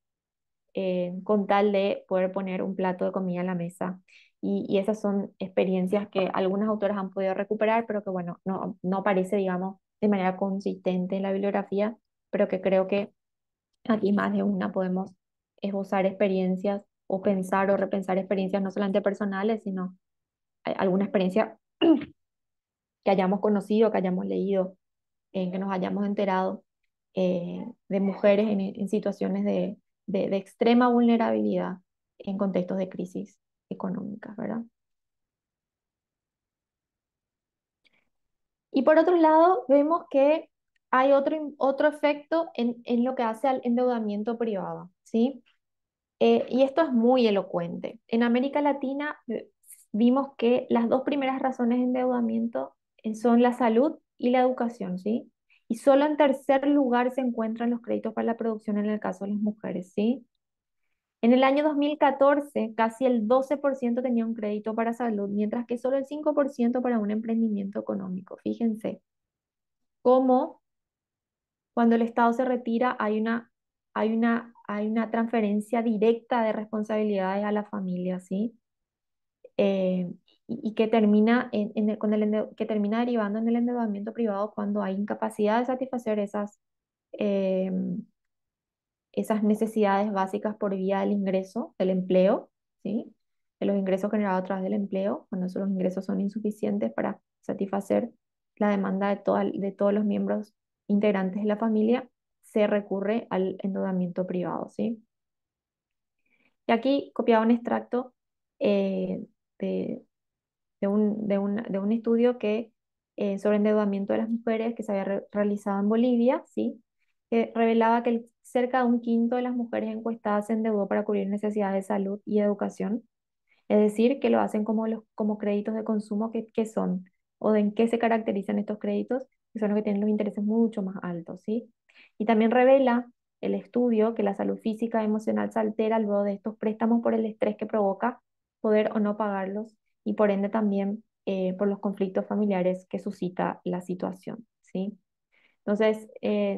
con tal de poder poner un plato de comida en la mesa. Y esas son experiencias que algunas autoras han podido recuperar, pero que, bueno, no aparece, digamos, de manera consistente en la bibliografía, pero que creo que aquí más de una podemos esbozar experiencias o pensar o repensar experiencias no solamente personales, sino alguna experiencia que hayamos conocido, que hayamos leído, en que nos hayamos enterado de mujeres en situaciones de extrema vulnerabilidad en contextos de crisis económicas, ¿verdad? Y por otro lado, vemos que hay otro efecto en lo que hace al endeudamiento privado, ¿sí? Y esto es muy elocuente. En América Latina vimos que las dos primeras razones de endeudamiento son la salud y la educación, ¿sí? Y solo en tercer lugar se encuentran los créditos para la producción en el caso de las mujeres, ¿sí? En el año 2014, casi el 12% tenía un crédito para salud, mientras que solo el 5% para un emprendimiento económico. Fíjense cómo cuando el Estado se retira hay una transferencia directa de responsabilidades a la familia, ¿sí? Eh, y que termina, que termina derivando en el endeudamiento privado cuando hay incapacidad de satisfacer eh, esas necesidades básicas por vía del ingreso, del empleo, ¿sí? De los ingresos generados a través del empleo, cuando esos ingresos son insuficientes para satisfacer la demanda de todos los miembros integrantes de la familia, se recurre al endeudamiento privado, ¿sí? Y aquí copiaba un extracto eh, de, de un estudio sobre endeudamiento de las mujeres que se había realizado en Bolivia, ¿sí? Que revelaba que cerca de un quinto de las mujeres encuestadas se endeudó para cubrir necesidades de salud y educación. Es decir, que lo hacen como créditos de consumo que son, o de en qué se caracterizan estos créditos, que son los que tienen los intereses mucho más altos, ¿sí? Y también revela el estudio que la salud física y emocional se altera luego de estos préstamos por el estrés que provoca poder o no pagarlos y por ende también por los conflictos familiares que suscita la situación, ¿sí? Entonces,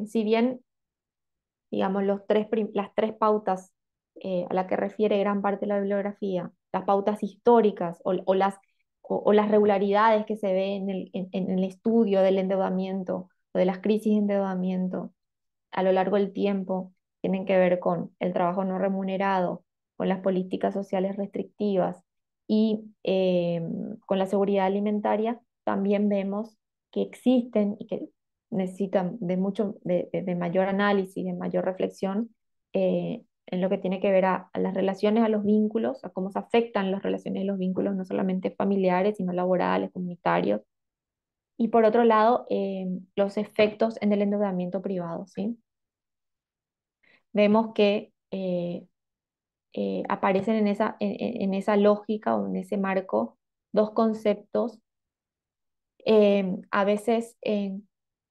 si bien digamos, las tres pautas a las que refiere gran parte de la bibliografía, las pautas históricas o las regularidades que se ven en el estudio del endeudamiento o de las crisis de endeudamiento a lo largo del tiempo, tienen que ver con el trabajo no remunerado, con las políticas sociales restrictivas y con la seguridad alimentaria, también vemos que existen y que necesitan de mayor análisis, de mayor reflexión en lo que tiene que ver a las relaciones, a los vínculos, a cómo se afectan las relaciones y los vínculos, no solamente familiares, sino laborales, comunitarios. Y por otro lado, los efectos en el endeudamiento privado, ¿sí? Vemos que aparecen en esa lógica o en ese marco dos conceptos, a veces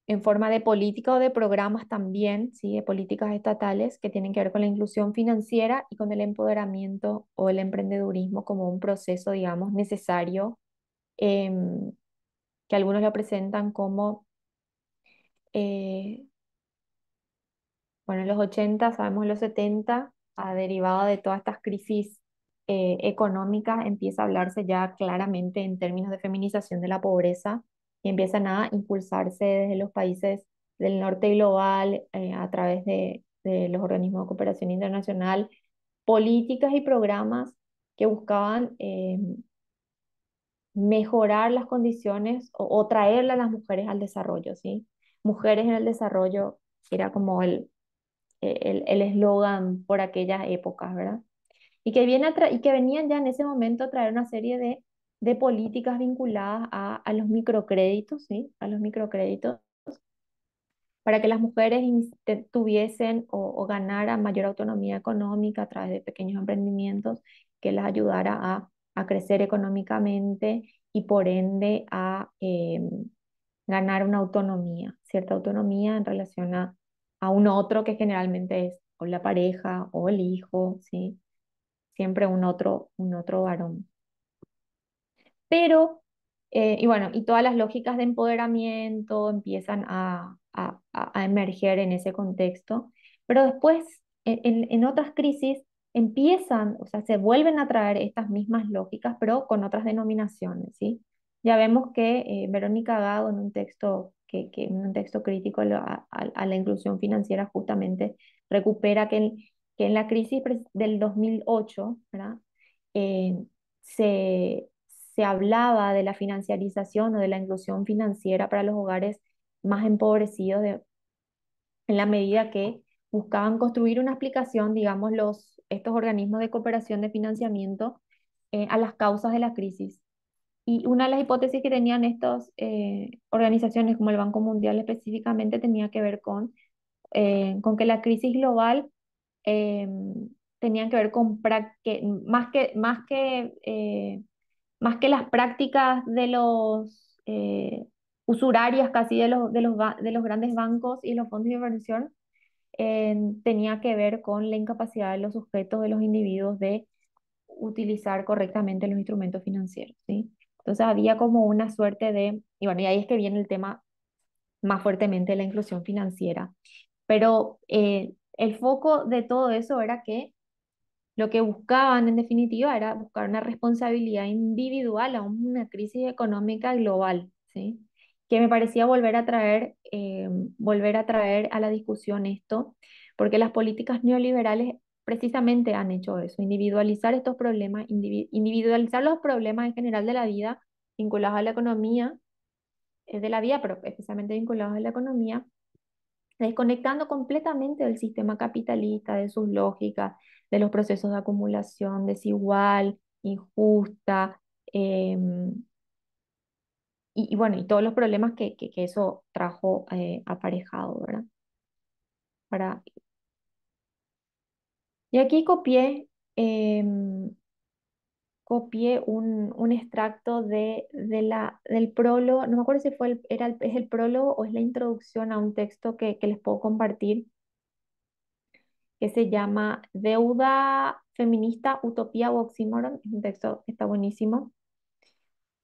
en forma de política o de programas también, ¿sí? De políticas estatales que tienen que ver con la inclusión financiera y con el empoderamiento o el emprendedurismo como un proceso, digamos, necesario, em, que algunos lo presentan como eh, bueno, en los 80, sabemos en los 70, derivado de todas estas crisis económicas, empieza a hablarse ya claramente en términos de feminización de la pobreza y empiezan a impulsarse desde los países del norte global a través de los organismos de cooperación internacional, políticas y programas que buscaban mejorar las condiciones o traerle a las mujeres al desarrollo, ¿sí? Mujeres en el desarrollo era como el eslogan por aquellas épocas, ¿verdad? Y que venían ya en ese momento a traer una serie de políticas vinculadas a los microcréditos, ¿sí? A los microcréditos, para que las mujeres tuviesen o ganaran mayor autonomía económica a través de pequeños emprendimientos que las ayudara a crecer económicamente y por ende a ganar una autonomía, cierta autonomía en relación a un otro que generalmente es o la pareja o el hijo, ¿sí? Siempre un otro varón. Pero, y bueno, y todas las lógicas de empoderamiento empiezan a emerger en ese contexto, pero después, en otras crisis, empiezan, o sea, se vuelven a traer estas mismas lógicas, pero con otras denominaciones, ¿sí? Ya vemos que Verónica Gago en en un texto crítico a la inclusión financiera justamente recupera que en la crisis del 2008, ¿verdad? eh, se, se hablaba de la financiarización o de la inclusión financiera para los hogares más empobrecidos en la medida que buscaban construir una explicación, digamos, estos organismos de cooperación de financiamiento a las causas de la crisis. Y una de las hipótesis que tenían estas organizaciones, como el Banco Mundial específicamente, tenía que ver con que la crisis global eh, tenía que ver con más que las prácticas de los usurarias casi de los grandes bancos y los fondos de inversión, tenía que ver con la incapacidad de los sujetos, de los individuos, de utilizar correctamente los instrumentos financieros, ¿sí? Entonces había como una suerte y bueno, y ahí es que viene el tema más fuertemente de la inclusión financiera. Pero el foco de todo eso era que lo que buscaban en definitiva era buscar una responsabilidad individual a una crisis económica global, ¿sí? Que me parecía volver a traer a la discusión esto, porque las políticas neoliberales precisamente han hecho eso, individualizar estos problemas, individualizar los problemas en general de la vida vinculados a la economía, de la vida, pero especialmente vinculados a la economía, desconectando completamente del sistema capitalista, de sus lógicas, de los procesos de acumulación desigual, injusta, y bueno, y todos los problemas que eso trajo aparejado, ¿verdad? Para, y aquí em, copié un extracto del prólogo, no me acuerdo si es el prólogo o es la introducción a un texto que les puedo compartir, que se llama Deuda Feminista, Utopía o Oxímoron. Es un texto que está buenísimo,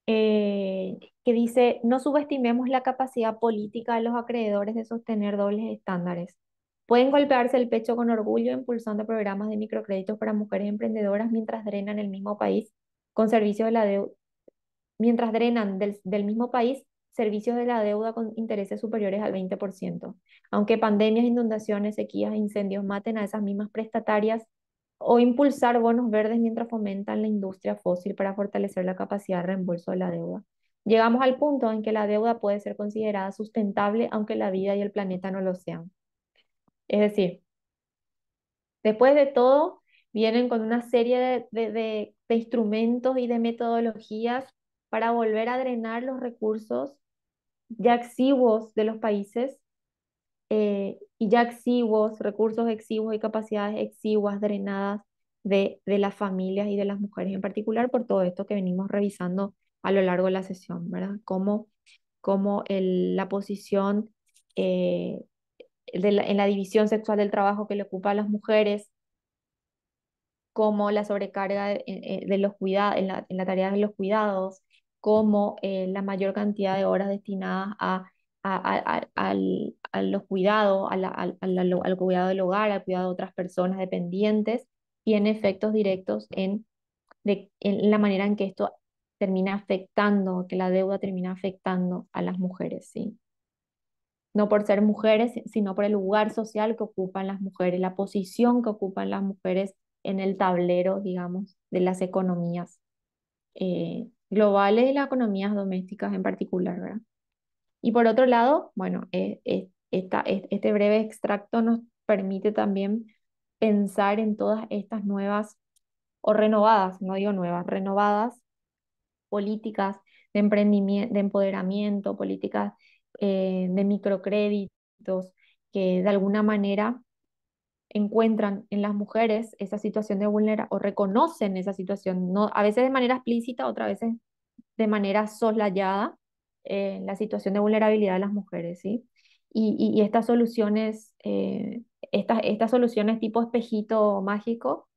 que dice, no subestimemos la capacidad política de los acreedores de sostener dobles estándares. Pueden golpearse el pecho con orgullo impulsando programas de microcréditos para mujeres emprendedoras mientras drenan el mismo país con servicios de la deuda, mientras drenan del mismo país servicios de la deuda con intereses superiores al 20%. Aunque pandemias, inundaciones, sequías e incendios maten a esas mismas prestatarias, o impulsar bonos verdes mientras fomentan la industria fósil para fortalecer la capacidad de reembolso de la deuda. Llegamos al punto en que la deuda puede ser considerada sustentable aunque la vida y el planeta no lo sean. Es decir, después de todo, vienen con una serie de instrumentos y de metodologías para volver a drenar los recursos ya exiguos de los países, y ya exiguos, recursos exiguos y capacidades exiguas drenadas de las familias y de las mujeres en particular, por todo esto que venimos revisando a lo largo de la sesión, ¿verdad? Cómo la posición en la división sexual del trabajo que le ocupa a las mujeres, como la sobrecarga de los cuidados, en la tarea de los cuidados, como la mayor cantidad de horas destinadas a los cuidados, al cuidado del hogar, al cuidado de otras personas dependientes, tiene efectos directos en la manera en que esto termina afectando, que la deuda termina afectando a las mujeres, ¿sí? No por ser mujeres, sino por el lugar social que ocupan las mujeres, la posición que ocupan las mujeres en el tablero, digamos, de las economías globales y las economías domésticas en particular, ¿verdad? Y por otro lado, bueno, este breve extracto nos permite también pensar en todas estas nuevas o renovadas, no digo nuevas, renovadas políticas de emprendimiento, de empoderamiento, políticas de microcréditos que de alguna manera encuentran en las mujeres esa situación de vulnerabilidad o reconocen esa situación, no, a veces de manera explícita, otras veces de manera soslayada, la situación de vulnerabilidad de las mujeres, ¿sí? Y estas soluciones tipo espejito mágico,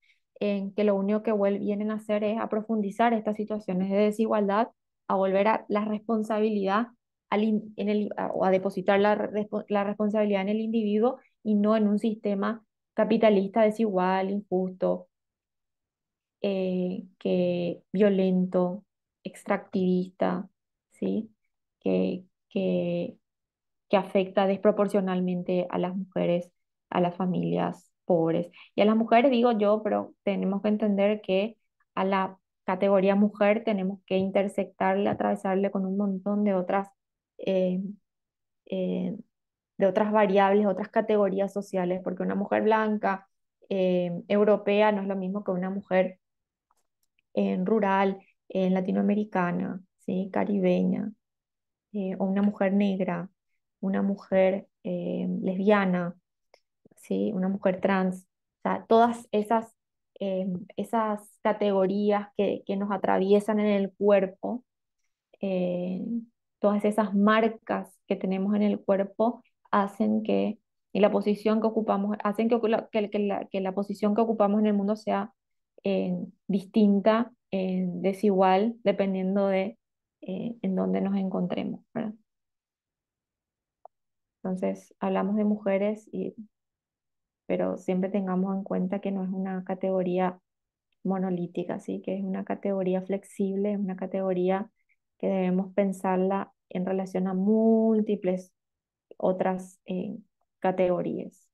en que lo único que vienen a hacer es a profundizar estas situaciones de desigualdad, a volver a la responsabilidad o a depositar la responsabilidad en el individuo y no en un sistema capitalista desigual, injusto, violento, extractivista, ¿sí? Que, que, que afecta desproporcionalmente a las mujeres, a las familias pobres. Y a las mujeres digo yo, pero tenemos que entender que a la categoría mujer tenemos que intersectarle, atravesarle con un montón de otras eh, eh, de otras variables, otras categorías sociales, porque una mujer blanca, europea, no es lo mismo que una mujer rural, latinoamericana, ¿sí? Caribeña, o una mujer negra, una mujer lesbiana, ¿sí? Una mujer trans. O sea, todas esas categorías que nos atraviesan en el cuerpo, eh, todas esas marcas que tenemos en el cuerpo hacen que, y la posición que ocupamos, hacen que la posición que ocupamos en el mundo sea distinta, desigual, dependiendo de en dónde nos encontremos, ¿verdad? Entonces, hablamos de mujeres, pero siempre tengamos en cuenta que no es una categoría monolítica, ¿sí? Que es una categoría flexible, es una categoría que debemos pensarla en relación a múltiples otras categorías.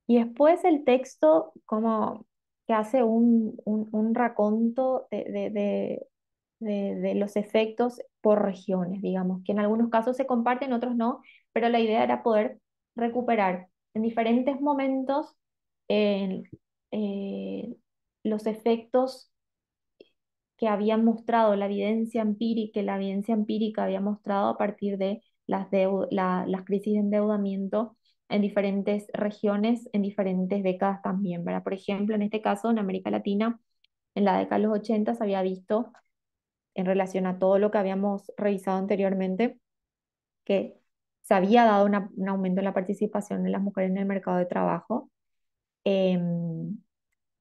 Y después el texto como que hace un raconto de los efectos por regiones, digamos, que en algunos casos se comparten, otros no, pero la idea era poder recuperar en diferentes momentos eh, eh, los efectos que habían mostrado la evidencia empírica, que la evidencia empírica había mostrado a partir de las crisis de endeudamiento en diferentes regiones, en diferentes décadas también, ¿verdad? Por ejemplo, en este caso, en América Latina, en la década de los 80 se había visto, en relación a todo lo que habíamos revisado anteriormente, que se había dado un aumento en la participación de las mujeres en el mercado de trabajo, em,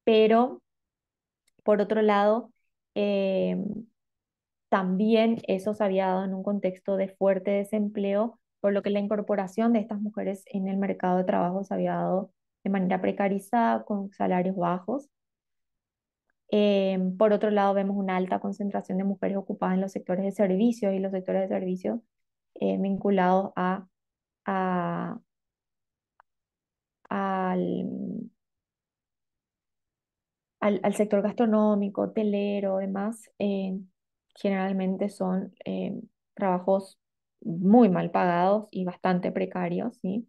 pero por otro lado, em, también eso se había dado en un contexto de fuerte desempleo, por lo que la incorporación de estas mujeres en el mercado de trabajo se había dado de manera precarizada, con salarios bajos. Por otro lado, vemos una alta concentración de mujeres ocupadas en los sectores de servicios y los sectores de servicios vinculados a- al, al sector gastronómico, hotelero, demás. Generalmente son trabajos muy mal pagados y bastante precarios, ¿sí?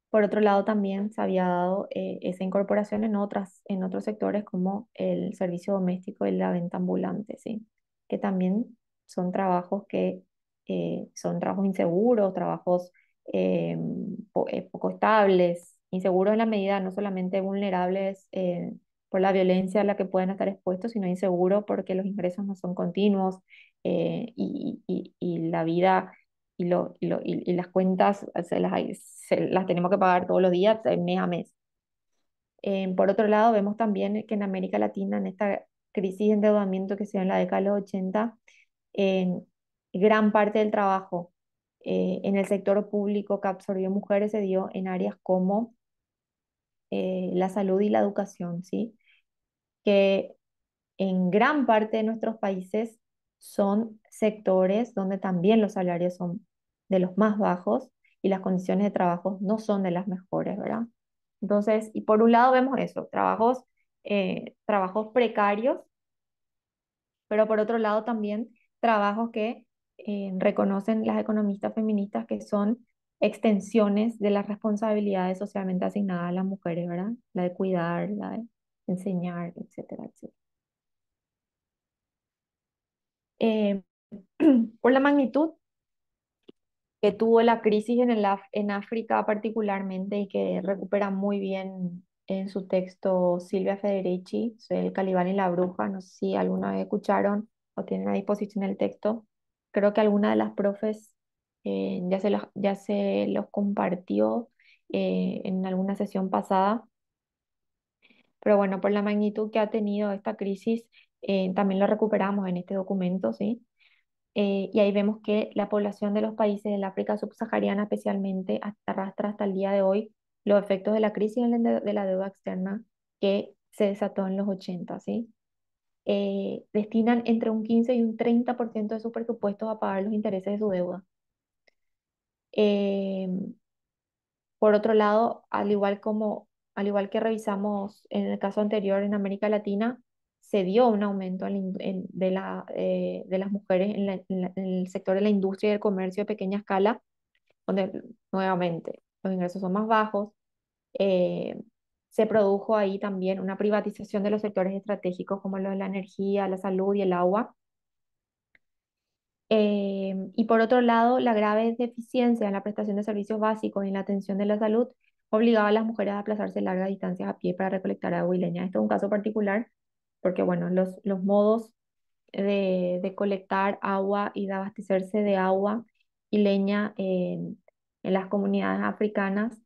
Por otro lado, también se había dado esa incorporación en otros sectores como el servicio doméstico y la venta ambulante, ¿sí? Que también son trabajos que son trabajos inseguros, trabajos poco estables, inseguros en la medida no solamente vulnerables por la violencia a la que pueden estar expuestos, sino inseguros porque los ingresos no son continuos, y la vida y las cuentas se las tenemos que pagar todos los días, mes a mes. Por otro lado, vemos también que en América Latina, en esta crisis de endeudamiento que se dio en la década de los 80, en gran parte del trabajo en el sector público que absorbió mujeres se dio en áreas como la salud y la educación, ¿sí? Que en gran parte de nuestros países son sectores donde también los salarios son de los más bajos y las condiciones de trabajo no son de las mejores, ¿verdad? Entonces, y por un lado vemos eso, trabajos precarios, pero por otro lado también trabajos que reconocen las economistas feministas que son extensiones de las responsabilidades socialmente asignadas a las mujeres, ¿verdad? La de cuidar, la de enseñar, etcétera, etcétera. Eh, por la magnitud que tuvo la crisis en África particularmente y que recupera muy bien en su texto Silvia Federici, El Calibán y la Bruja, no sé si alguna vez escucharon o tienen a disposición el texto. Creo que alguna de las profes ya se los compartió en alguna sesión pasada, pero bueno, por la magnitud que ha tenido esta crisis, también lo recuperamos en este documento, ¿sí? Y ahí vemos que la población de los países del África subsahariana especialmente arrastra hasta el día de hoy los efectos de la crisis de la deuda externa que se desató en los 80, ¿sí? Destinan entre un 15 y un 30% de sus presupuestos a pagar los intereses de su deuda. Eh, por otro lado, al igual que revisamos en el caso anterior en América Latina, se dio un aumento de las mujeres en el sector de la industria y el comercio de pequeña escala, donde nuevamente los ingresos son más bajos. eh, Se produjo ahí también una privatización de los sectores estratégicos como lo de la energía, la salud y el agua. Y por otro lado, la grave deficiencia en la prestación de servicios básicos y en la atención de la salud obligaba a las mujeres a desplazarse largas distancias a pie para recolectar agua y leña. Esto es un caso particular porque, bueno, los modos de colectar agua y de abastecerse de agua y leña en las comunidades africanas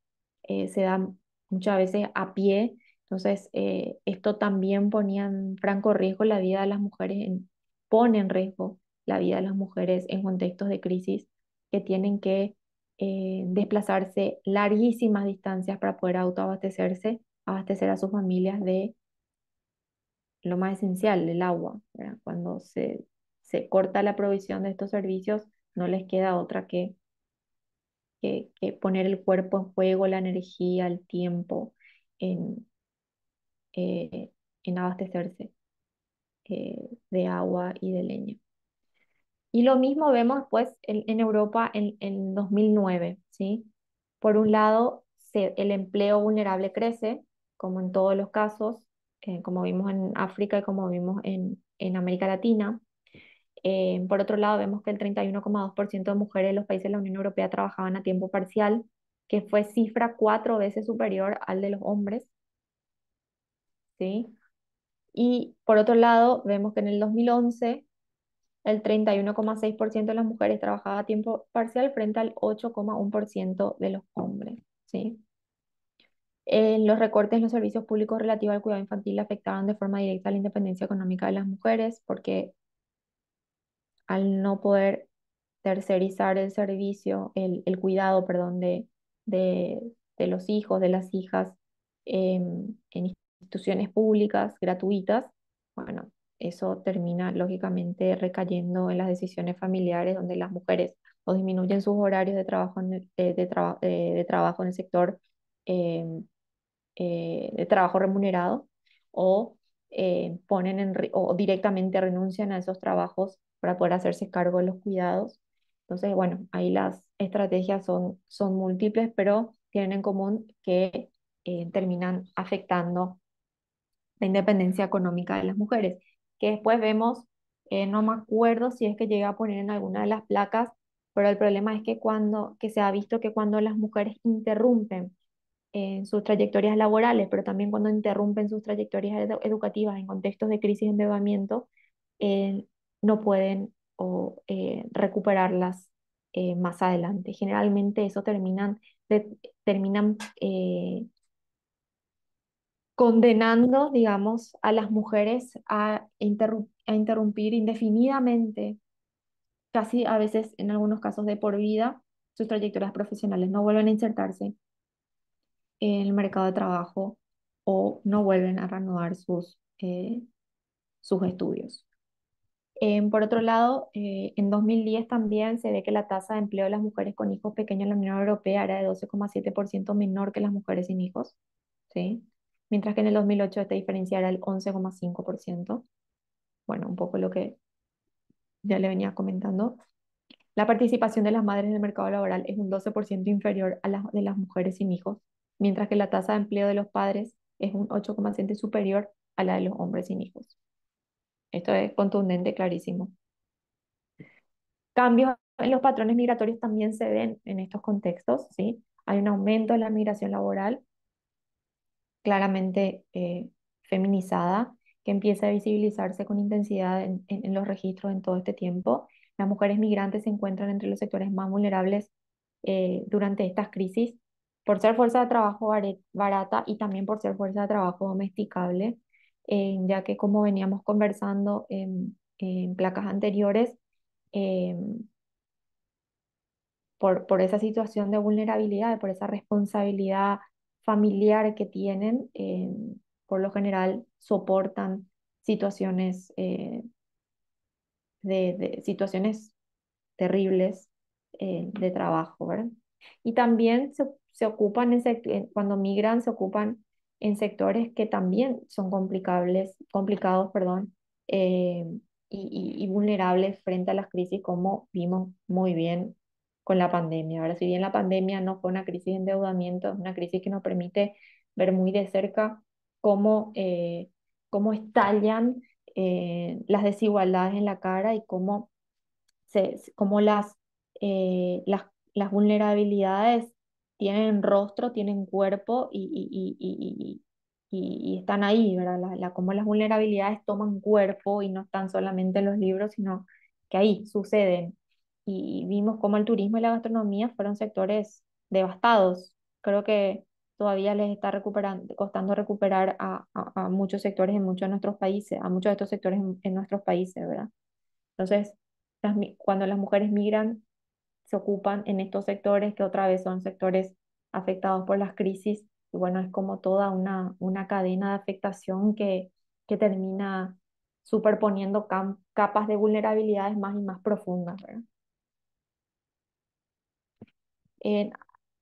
se dan muchas veces a pie. Entonces, esto también ponía en franco riesgo la vida de las mujeres, pone en riesgo la vida de las mujeres en contextos de crisis que tienen que desplazarse larguísimas distancias para poder autoabastecerse, abastecer a sus familias de lo más esencial, el agua, ¿verdad? Cuando se corta la provisión de estos servicios, no les queda otra que poner el cuerpo en juego, la energía, el tiempo en, eh, en abastecerse de agua y de leña. Y lo mismo vemos pues en Europa en 2009, ¿sí? Por un lado, el empleo vulnerable crece, como en todos los casos, como vimos en África y como vimos en América Latina. Por otro lado, vemos que el 31,2% de mujeres en los países de la Unión Europea trabajaban a tiempo parcial, que fue cifra 4 veces superior al de los hombres, ¿sí? Y por otro lado, vemos que en el 2011 el 31,6% de las mujeres trabajaba a tiempo parcial frente al 8,1% de los hombres, ¿sí? Los recortes en los servicios públicos relativos al cuidado infantil afectaban de forma directa la independencia económica de las mujeres, porque al no poder tercerizar el servicio, el cuidado, perdón, de, de los hijos, de las hijas en instituciones públicas gratuitas, bueno, eso termina lógicamente recayendo en las decisiones familiares donde las mujeres o disminuyen sus horarios de trabajo de trabajo en el sector em, de trabajo remunerado o o directamente renuncian a esos trabajos para poder hacerse cargo de los cuidados. Entonces, bueno, ahí las estrategias son múltiples, pero tienen en común que terminan afectando la independencia económica de las mujeres, que después vemos, no me acuerdo si es que llegué a poner en alguna de las placas, pero el problema es que se ha visto que cuando las mujeres interrumpen en sus trayectorias laborales, pero también cuando interrumpen sus trayectorias educativas en contextos de crisis y endeudamiento, eh, no pueden recuperarlas más adelante. Generalmente eso terminan condenando, digamos, a las mujeres a interrumpir indefinidamente, casi a veces en algunos casos de por vida, sus trayectorias profesionales. No vuelven a insertarse en el mercado de trabajo o no vuelven a reanudar sus estudios. Por otro lado, en 2010 también se ve que la tasa de empleo de las mujeres con hijos pequeños en la Unión Europea era de 12,7% menor que las mujeres sin hijos, ¿sí? Mientras que en el 2008 esta diferencia era el 11,5%. Bueno, un poco lo que ya le venía comentando. La participación de las madres en el mercado laboral es un 12% inferior a la de las mujeres sin hijos, mientras que la tasa de empleo de los padres es un 8,7 superior a la de los hombres sin hijos. Esto es contundente, clarísimo. Cambios en los patrones migratorios también se ven en estos contextos, ¿sí? Hay un aumento de la migración laboral claramente feminizada, que empieza a visibilizarse con intensidad en los registros en todo este tiempo. Las mujeres migrantes se encuentran entre los sectores más vulnerables durante estas crisis, por ser fuerza de trabajo barata y también por ser fuerza de trabajo domesticable, ya que como veníamos conversando en placas anteriores, eh, por esa situación de vulnerabilidad, por esa responsabilidad familiar que tienen, por lo general soportan situaciones, situaciones terribles de trabajo, ¿verdad? Y también se ocupan, cuando migran, se ocupan en sectores que también son complicados, perdón, eh, y vulnerables frente a las crisis, como vimos muy bien con la pandemia. Ahora, si bien la pandemia no fue una crisis de endeudamiento, es una crisis que nos permite ver muy de cerca cómo, cómo estallan las desigualdades en la cara y cómo cómo las vulnerabilidades tienen rostro, tienen cuerpo y están ahí, ¿verdad? Cómo las vulnerabilidades toman cuerpo y no están solamente en los libros, sino que ahí suceden. Y vimos cómo el turismo y la gastronomía fueron sectores devastados. Creo que todavía les está costando recuperar a muchos sectores en muchos de nuestros países, a muchos de estos sectores en nuestros países, ¿verdad? Entonces, cuando las mujeres migran, se ocupan en estos sectores que otra vez son sectores afectados por las crisis. Y bueno, es como toda una cadena de afectación que termina superponiendo capas de vulnerabilidades más y más profundas, ¿verdad? En-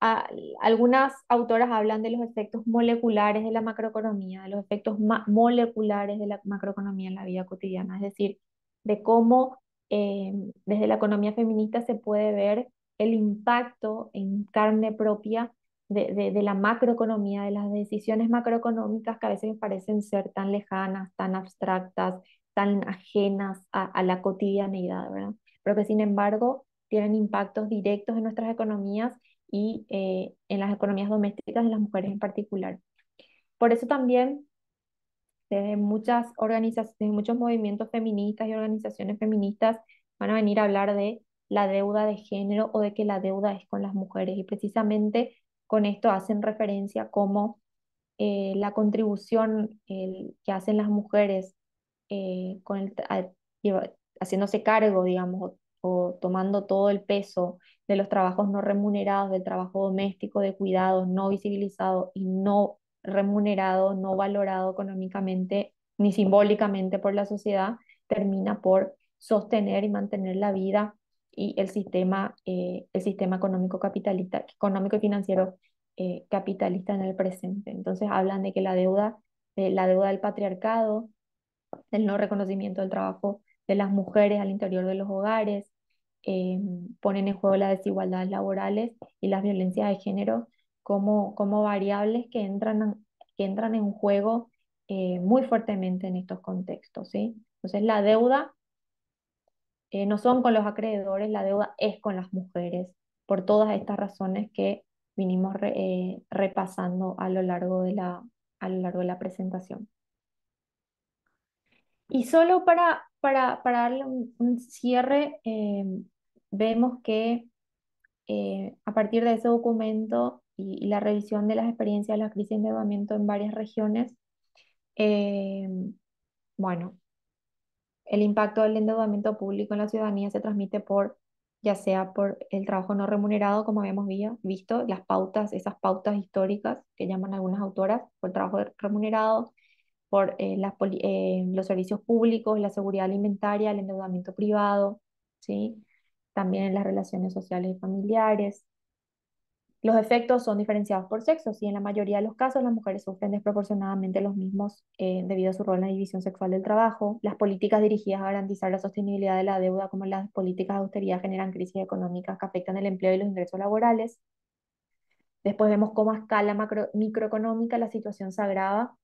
a- Algunas autoras hablan de los efectos moleculares de la macroeconomía, de los efectos moleculares de la macroeconomía en la vida cotidiana, es decir, de cómo eh, desde la economía feminista se puede ver el impacto en carne propia de la macroeconomía, de las decisiones macroeconómicas que a veces parecen ser tan lejanas, tan abstractas, tan ajenas a la cotidianeidad, ¿verdad? Pero que sin embargo tienen impactos directos en nuestras economías y en las economías domésticas de las mujeres en particular. Por eso también desde muchas organizaciones, desde muchos movimientos feministas y organizaciones feministas van a venir a hablar de la deuda de género o de que la deuda es con las mujeres y precisamente con esto hacen referencia como la contribución que hacen las mujeres con haciéndose cargo, digamos, o tomando todo el peso de los trabajos no remunerados, del trabajo doméstico, de cuidados no visibilizado y no remunerado, no valorado económicamente ni simbólicamente por la sociedad, termina por sostener y mantener la vida y el sistema económico capitalista, económico y financiero capitalista en el presente. Entonces hablan de que la deuda del patriarcado, el no reconocimiento del trabajo de las mujeres al interior de los hogares, eh, ponen en juego las desigualdades laborales y las violencias de género como variables que entran en juego muy fuertemente en estos contextos, ¿sí? Entonces la deuda no son con los acreedores, la deuda es con las mujeres, por todas estas razones que vinimos repasando a lo largo de la presentación. Y solo para darle un cierre, vemos que a partir de ese documento y la revisión de las experiencias de la crisis de endeudamiento en varias regiones, eh, bueno, el impacto del endeudamiento público en la ciudadanía se transmite ya sea por el trabajo no remunerado, como habíamos visto, esas pautas históricas que llaman algunas autoras, por el trabajo remunerado, por los servicios públicos, la seguridad alimentaria, el endeudamiento privado, ¿sí? También en las relaciones sociales y familiares. Los efectos son diferenciados por sexo, y en la mayoría de los casos las mujeres sufren desproporcionadamente los mismos debido a su rol en la división sexual del trabajo. Las políticas dirigidas a garantizar la sostenibilidad de la deuda, como las políticas de austeridad, generan crisis económicas que afectan el empleo y los ingresos laborales. Después vemos cómo a escala microeconómica la situación se agrava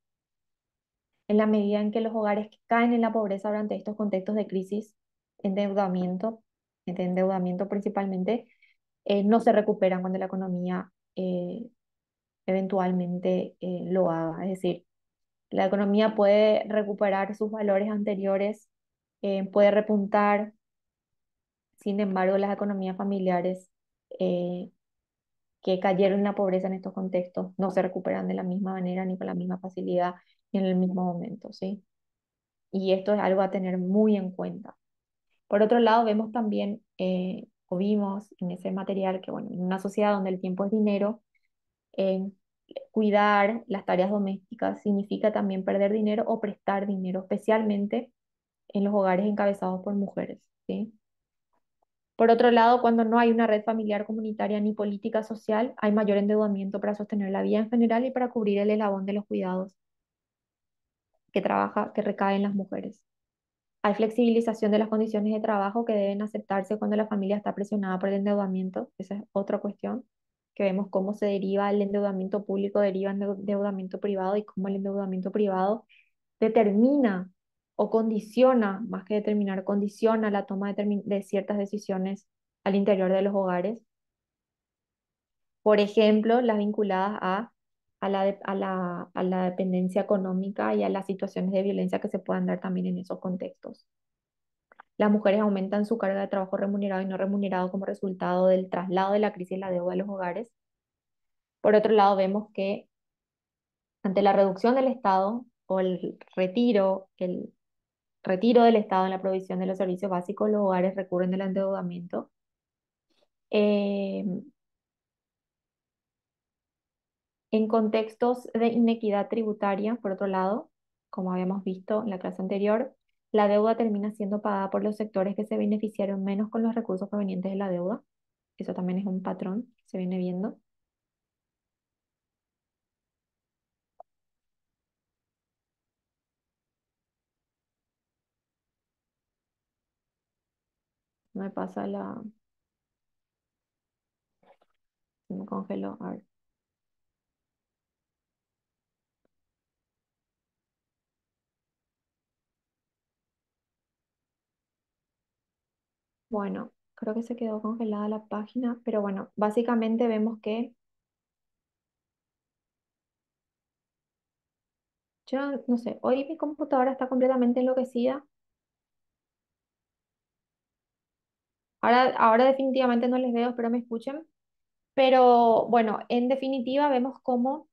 en la medida en que los hogares que caen en la pobreza durante estos contextos de crisis, endeudamiento, de endeudamiento principalmente, no se recuperan cuando la economía eventualmente lo haga. Es decir, la economía puede recuperar sus valores anteriores, puede repuntar, sin embargo, las economías familiares eh, que cayeron en la pobreza en estos contextos no se recuperan de la misma manera, ni con la misma facilidad, ni en el mismo momento, ¿sí? Y esto es algo a tener muy en cuenta. Por otro lado, vemos también, o vimos en ese material, que bueno, en una sociedad donde el tiempo es dinero, eh, cuidar las tareas domésticas significa también perder dinero o prestar dinero, especialmente en los hogares encabezados por mujeres, ¿sí? Por otro lado, cuando no hay una red familiar comunitaria ni política social, hay mayor endeudamiento para sostener la vida en general y para cubrir el eslabón de los cuidados que recae en las mujeres. Hay flexibilización de las condiciones de trabajo que deben aceptarse cuando la familia está presionada por el endeudamiento. Esa es otra cuestión, que vemos cómo se deriva el endeudamiento público, deriva el endeudamiento privado y cómo el endeudamiento privado determina o condiciona, más que determinar, condiciona la toma de ciertas decisiones al interior de los hogares. Por ejemplo, las vinculadas a la dependencia económica y a las situaciones de violencia que se puedan dar también en esos contextos. Las mujeres aumentan su carga de trabajo remunerado y no remunerado como resultado del traslado de la crisis y la deuda de los hogares. Por otro lado, vemos que ante la reducción del Estado o el retiro del Estado en la provisión de los servicios básicos, los hogares recurren al endeudamiento. Eh, en contextos de inequidad tributaria, por otro lado, como habíamos visto en la clase anterior, la deuda termina siendo pagada por los sectores que se beneficiaron menos con los recursos provenientes de la deuda. Eso también es un patrón que se viene viendo. Me pasa la... Se me congeló. A ver. Bueno, creo que se quedó congelada la página, pero bueno, básicamente vemos que yo no sé, hoy mi computadora está completamente enloquecida. Ahora definitivamente no les veo, espero me escuchen. Pero bueno, en definitiva vemos cómo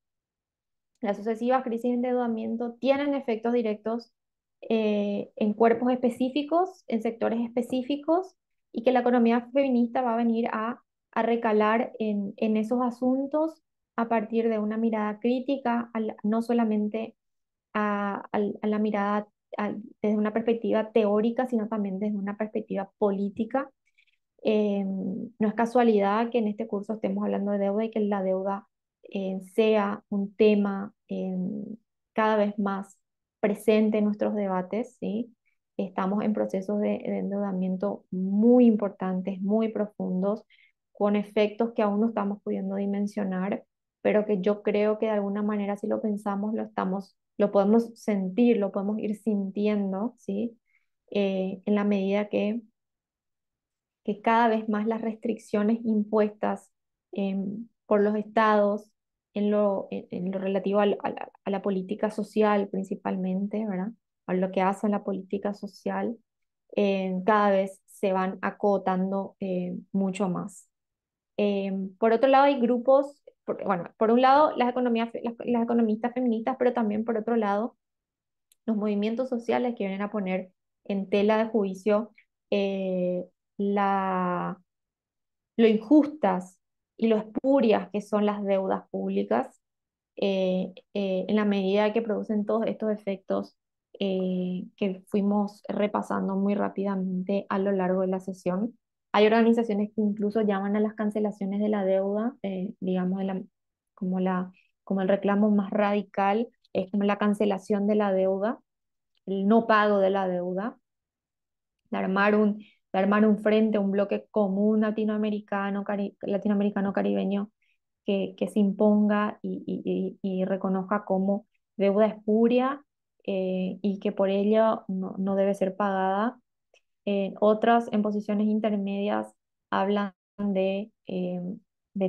las sucesivas crisis de endeudamiento tienen efectos directos en cuerpos específicos, en sectores específicos, y que la economía feminista va a venir a recalar en esos asuntos a partir de una mirada crítica, no solamente a la mirada desde una perspectiva teórica, sino también desde una perspectiva política. No es casualidad que en este curso estemos hablando de deuda y que la deuda sea un tema cada vez más presente en nuestros debates, ¿sí? Estamos en procesos de endeudamiento muy importantes, muy profundos, con efectos que aún no estamos pudiendo dimensionar, pero que yo creo que de alguna manera, si lo pensamos, lo podemos sentir, lo podemos ir sintiendo, ¿sí? En la medida que cada vez más las restricciones impuestas por los estados en lo relativo a la política social principalmente, ¿verdad? A lo que hace la política social, cada vez se van acotando mucho más. Por otro lado, hay grupos, bueno, por un lado las economistas feministas, pero también por otro lado los movimientos sociales que vienen a poner en tela de juicio eh, la lo injustas y lo espurias que son las deudas públicas, en la medida que producen todos estos efectos que fuimos repasando muy rápidamente a lo largo de la sesión. Hay organizaciones que incluso llaman a las cancelaciones de la deuda, digamos, como como el reclamo más radical, es como la cancelación de la deuda, el no pago de la deuda, de armar de armar un frente, un bloque común latinoamericano caribeño que se imponga y reconozca como deuda espuria y que por ello no debe ser pagada. Otras en posiciones intermedias hablan de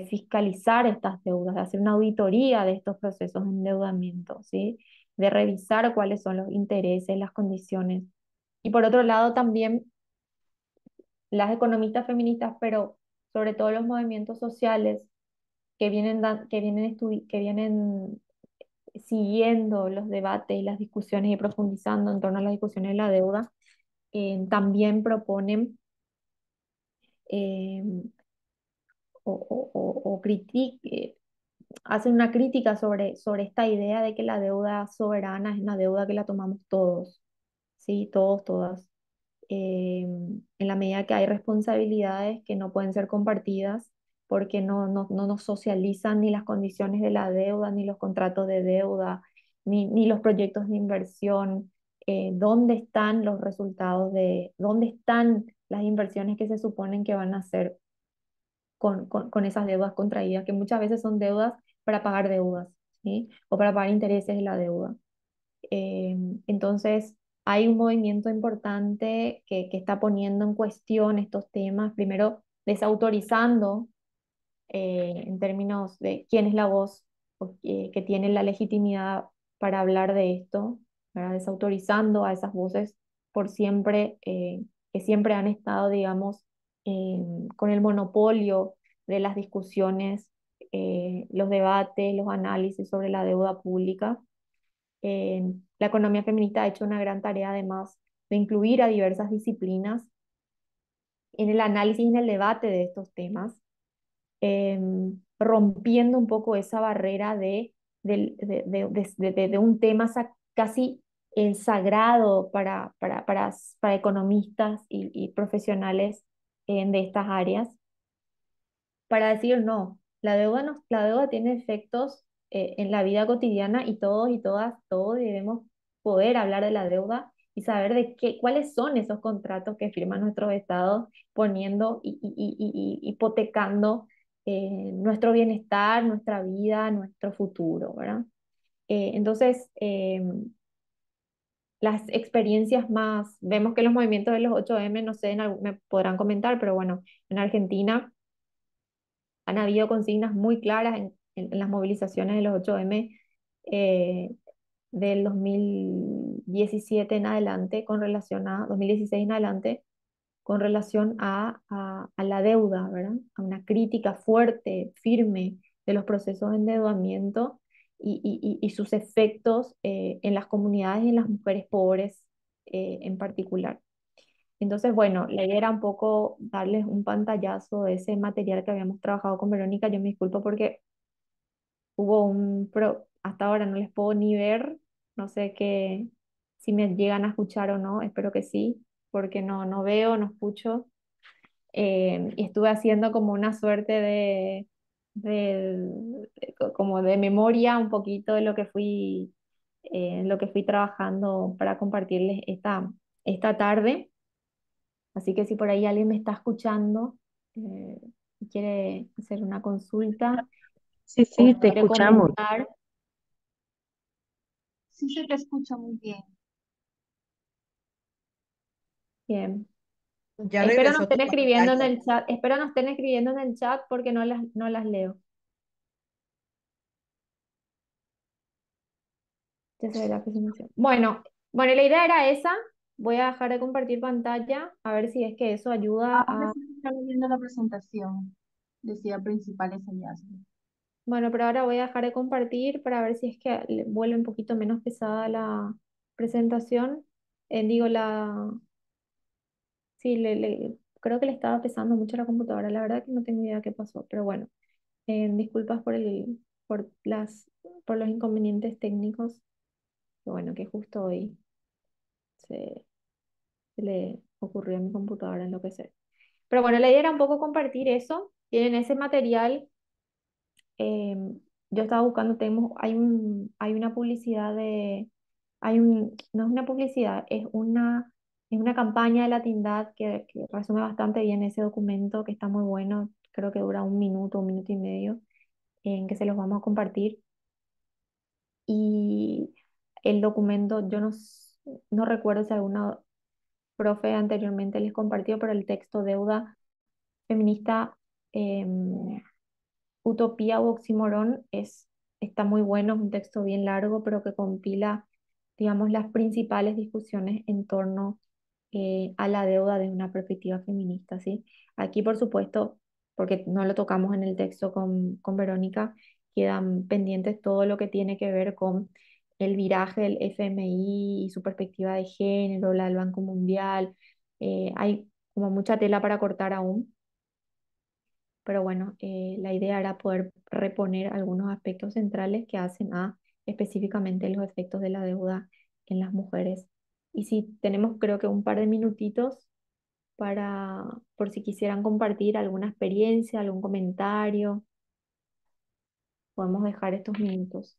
fiscalizar estas deudas, de hacer una auditoría de estos procesos de endeudamiento, ¿sí? De revisar cuáles son los intereses, las condiciones. Y por otro lado, también las economistas feministas, pero sobre todo los movimientos sociales que vienen siguiendo los debates y las discusiones y profundizando en torno a las discusiones de la deuda, también proponen eh, hacen una crítica sobre esta idea de que la deuda soberana es una deuda que la tomamos todos, ¿sí? Todos, todas. en la medida que hay responsabilidades que no pueden ser compartidas porque no nos socializan ni las condiciones de la deuda, ni los contratos de deuda, ni los proyectos de inversión, dónde están los resultados dónde están las inversiones que se suponen que van a hacer con esas deudas contraídas, que muchas veces son deudas para pagar deudas, ¿sí? O para pagar intereses de la deuda. Eh, entonces, hay un movimiento importante que está poniendo en cuestión estos temas, primero desautorizando en términos de quién es la voz que tiene la legitimidad para hablar de esto, ¿verdad? Desautorizando a esas voces por siempre, que siempre han estado, digamos, con el monopolio de las discusiones, los debates, los análisis sobre la deuda pública. La economía feminista ha hecho una gran tarea además de incluir a diversas disciplinas en el análisis y en el debate de estos temas, rompiendo un poco esa barrera de un tema casi sagrado para economistas y profesionales de estas áreas, para decir no, la deuda tiene efectos en la vida cotidiana y todos y todas, todos debemos poder hablar de la deuda y saber cuáles son esos contratos que firman nuestros estados poniendo y hipotecando nuestro bienestar, nuestra vida, nuestro futuro, ¿verdad? Entonces, las experiencias más, vemos que los movimientos de los 8M, no sé, me podrán comentar, pero bueno, en Argentina han habido consignas muy claras en las movilizaciones de los 8M eh, del 2017 en adelante, 2016 en adelante, con relación a la deuda, ¿verdad? A una crítica fuerte, firme de los procesos de endeudamiento y sus efectos en las comunidades y en las mujeres pobres en particular. Entonces, bueno, la idea era un poco darles un pantallazo de ese material que habíamos trabajado con Verónica. Yo me disculpo porque hasta ahora no les puedo ni ver, no sé si me llegan a escuchar o no, espero que sí, porque no veo, no escucho. Y estuve haciendo como una suerte como de memoria un poquito de lo que fui trabajando para compartirles esta tarde. Así que si por ahí alguien me está escuchando y quiere hacer una consulta Sí, o sí, te quiere escuchamos. comentar, Sí se te escucha muy bien. bien. Ya Espero no regresó tu estén escribiendo en pantalla. el chat, espero no estén escribiendo en el chat porque no las leo. Ya se ve la presentación. Bueno, la idea era esa. Voy a dejar de compartir pantalla a ver si es que eso ayuda Ahora a... sí se está viendo la presentación. Decía principales hallazgos. Bueno, pero ahora voy a dejar de compartir para ver si es que vuelve un poquito menos pesada la presentación. Digo, sí, creo que le estaba pesando mucho la computadora. La verdad que no tengo idea qué pasó, pero bueno, disculpas por por los inconvenientes técnicos. Que bueno, que justo hoy se, se le ocurrió a mi computadora enloquecer. Pero bueno, la idea era un poco compartir eso. Tienen ese material. eh, yo estaba buscando, hay una publicidad no es una publicidad, es una campaña de la Tindad que resume bastante bien ese documento, que está muy bueno. Creo que dura un minuto y medio, en que se los vamos a compartir. Y el documento, no recuerdo si alguna profe anteriormente les compartió, pero el texto Deuda Feminista, Utopía o Oxímoron está muy bueno, es un texto bien largo, pero que compila, digamos, las principales discusiones en torno a la deuda desde una perspectiva feminista, ¿sí? Aquí, por supuesto, porque no lo tocamos en el texto con Verónica, quedan pendientes todo lo que tiene que ver con el viraje del FMI y su perspectiva de género, la del Banco Mundial. Hay como mucha tela para cortar aún, pero bueno, la idea era poder reponer algunos aspectos centrales que hacen a específicamente los efectos de la deuda en las mujeres Y si tenemos creo que un par de minutitos por si quisieran compartir alguna experiencia, algún comentario, podemos dejar estos minutos.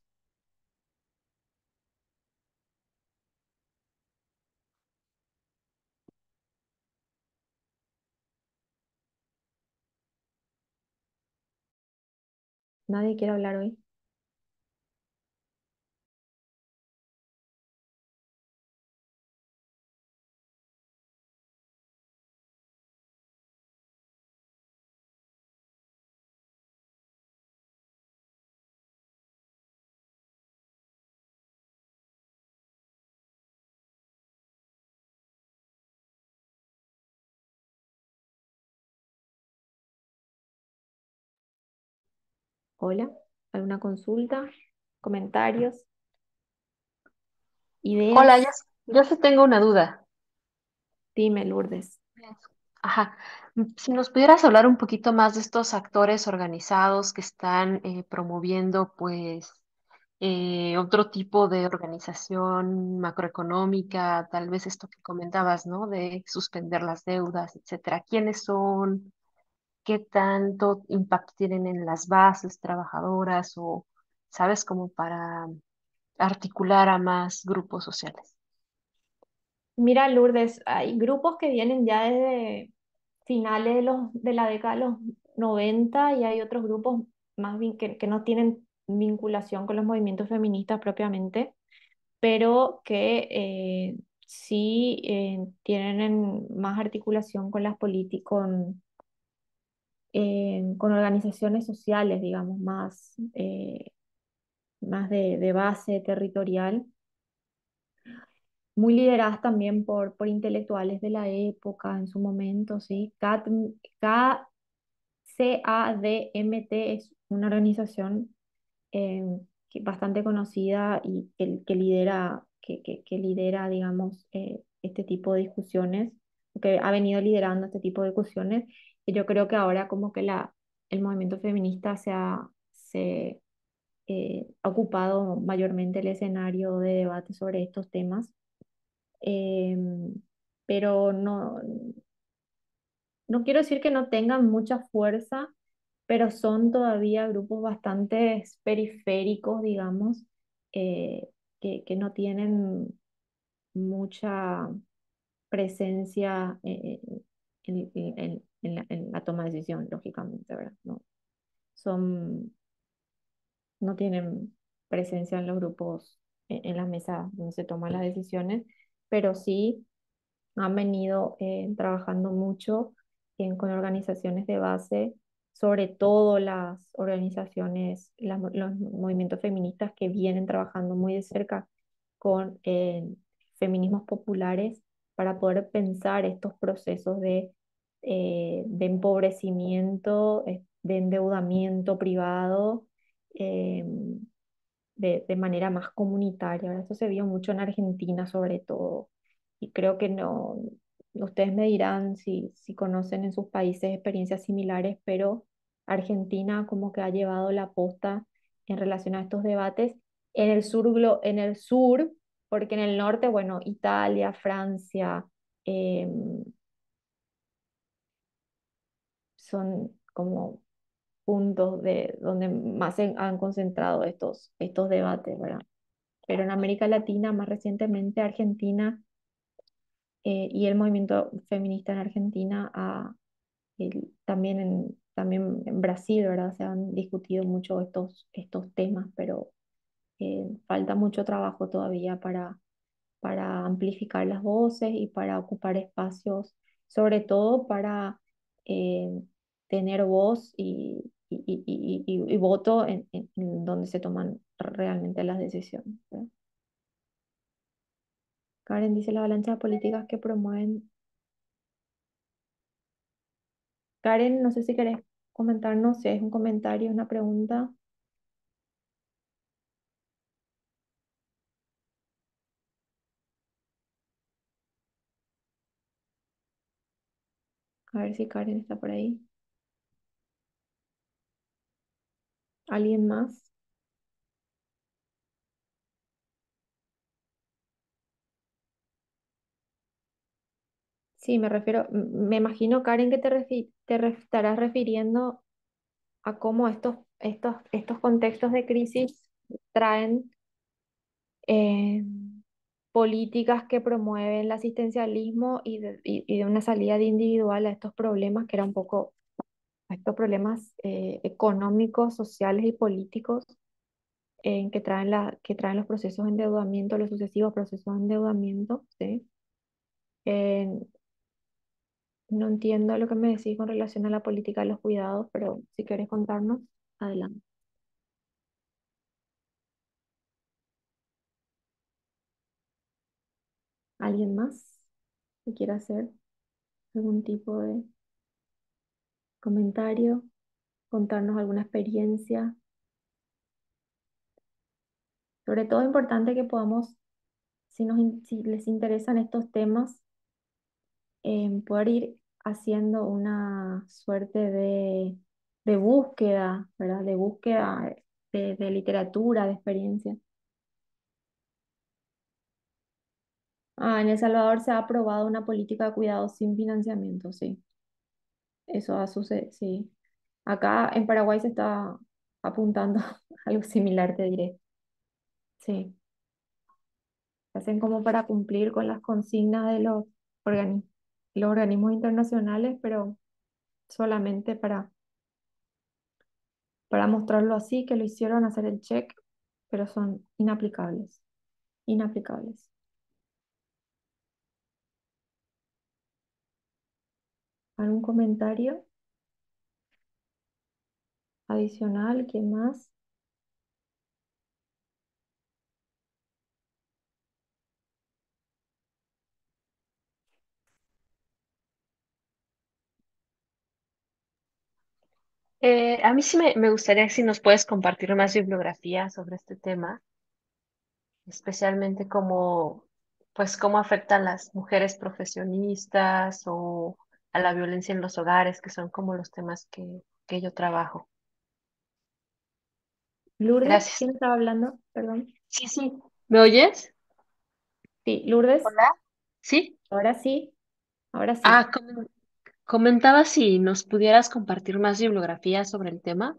¿Nadie quiere hablar hoy? Hola, ¿alguna consulta? ¿Comentarios? Hola, ¿Ideas? yo sí tengo una duda. Dime, Lourdes. Ajá. Si nos pudieras hablar un poquito más de estos actores organizados que están promoviendo, pues, otro tipo de organización macroeconómica, tal vez esto que comentabas, ¿no? De suspender las deudas, etcétera. ¿Quiénes son? ¿Qué tanto impacto tienen en las bases trabajadoras o, sabes, como para articular a más grupos sociales? Mira, Lourdes, hay grupos que vienen ya desde finales de la década de los 90 y hay otros grupos que no tienen vinculación con los movimientos feministas propiamente, pero que sí tienen más articulación con las políticas, con organizaciones sociales, digamos, más de base territorial, muy lideradas también por intelectuales de la época en su momento, ¿sí? CADMT es una organización eh, bastante conocida y que lidera, digamos, este tipo de discusiones, que ha venido liderando este tipo de discusiones, y yo creo que ahora como que el movimiento feminista ha ocupado mayormente el escenario de debate sobre estos temas, pero no quiero decir que no tengan mucha fuerza, pero son todavía grupos bastante periféricos, digamos, que no tienen mucha presencia en la toma de decisión, lógicamente, ¿verdad? Son, no tienen presencia en los grupos, en las mesas donde se toman las decisiones, pero sí han venido trabajando mucho con organizaciones de base, sobre todo las organizaciones, los movimientos feministas que vienen trabajando muy de cerca con feminismos populares para poder pensar estos procesos de empobrecimiento, de endeudamiento privado. eh, de manera más comunitaria. Ahora, esto se vio mucho en Argentina sobre todo. Y creo que no, ustedes me dirán si conocen en sus países experiencias similares, pero Argentina como que ha llevado la posta en relación a estos debates. En el sur, porque en el norte, bueno, Italia, Francia, son como puntos de donde más se han concentrado estos debates, ¿verdad? Pero en América Latina, más recientemente Argentina, y el movimiento feminista en Argentina, también en Brasil, ¿verdad? Se han discutido mucho estos temas, pero falta mucho trabajo todavía para amplificar las voces y para ocupar espacios, sobre todo para eh, tener voz y voto en donde se toman realmente las decisiones, ¿verdad? Karen dice la avalancha de políticas que promueven. Karen, no sé si querés comentarnos, si es un comentario, una pregunta. A ver si Karen está por ahí. ¿Alguien más? Sí, me refiero, me imagino, Karen, que estarás refiriendo a cómo estos contextos de crisis traen eh, políticas que promueven el asistencialismo y de una salida de individual a estos problemas, que era un poco, a estos problemas económicos, sociales y políticos que traen los procesos de endeudamiento, los sucesivos procesos de endeudamiento, ¿sí? Eh, no entiendo lo que me decís con relación a la política de los cuidados, pero si querés contarnos, adelante. ¿Alguien más que quiera hacer algún tipo de comentario, contarnos alguna experiencia? Sobre todo es importante que podamos, si les interesan estos temas, poder ir haciendo una suerte de búsqueda, ¿verdad? De búsqueda de literatura, de experiencia. Ah, en El Salvador se ha aprobado una política de cuidados sin financiamiento, sí. Eso ha sucedido, sí. Acá en Paraguay se está apuntando a algo similar, te diré. Sí. Se hacen como para cumplir con las consignas de los organismos internacionales, pero solamente para mostrarlo así, que lo hicieron, hacer el check, pero son inaplicables, inaplicables. ¿Algún comentario adicional? ¿Quién más? A mí sí me gustaría si nos puedes compartir más bibliografía sobre este tema, especialmente pues, cómo afecta a las mujeres profesionistas o a la violencia en los hogares, que son como los temas que yo trabajo. Lourdes, Gracias. ¿quién estaba hablando? Perdón. Sí, sí. ¿Me oyes? Sí, Lourdes. Hola. ¿Sí? Ahora sí, ahora sí. Ah, comentaba si nos pudieras compartir más bibliografía sobre el tema,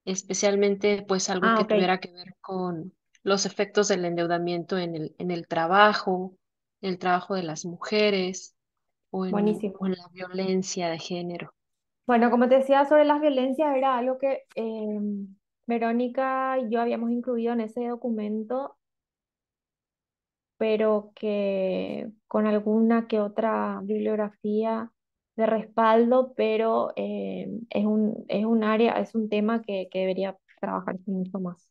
especialmente pues algo Ah, que ok, tuviera que ver con los efectos del endeudamiento en el trabajo de las mujeres o buenísimo. en la violencia de género. Bueno, como te decía sobre las violencias, era algo que Verónica y yo habíamos incluido en ese documento, pero que con alguna que otra bibliografía de respaldo, pero es un área, es un tema que debería trabajarse mucho más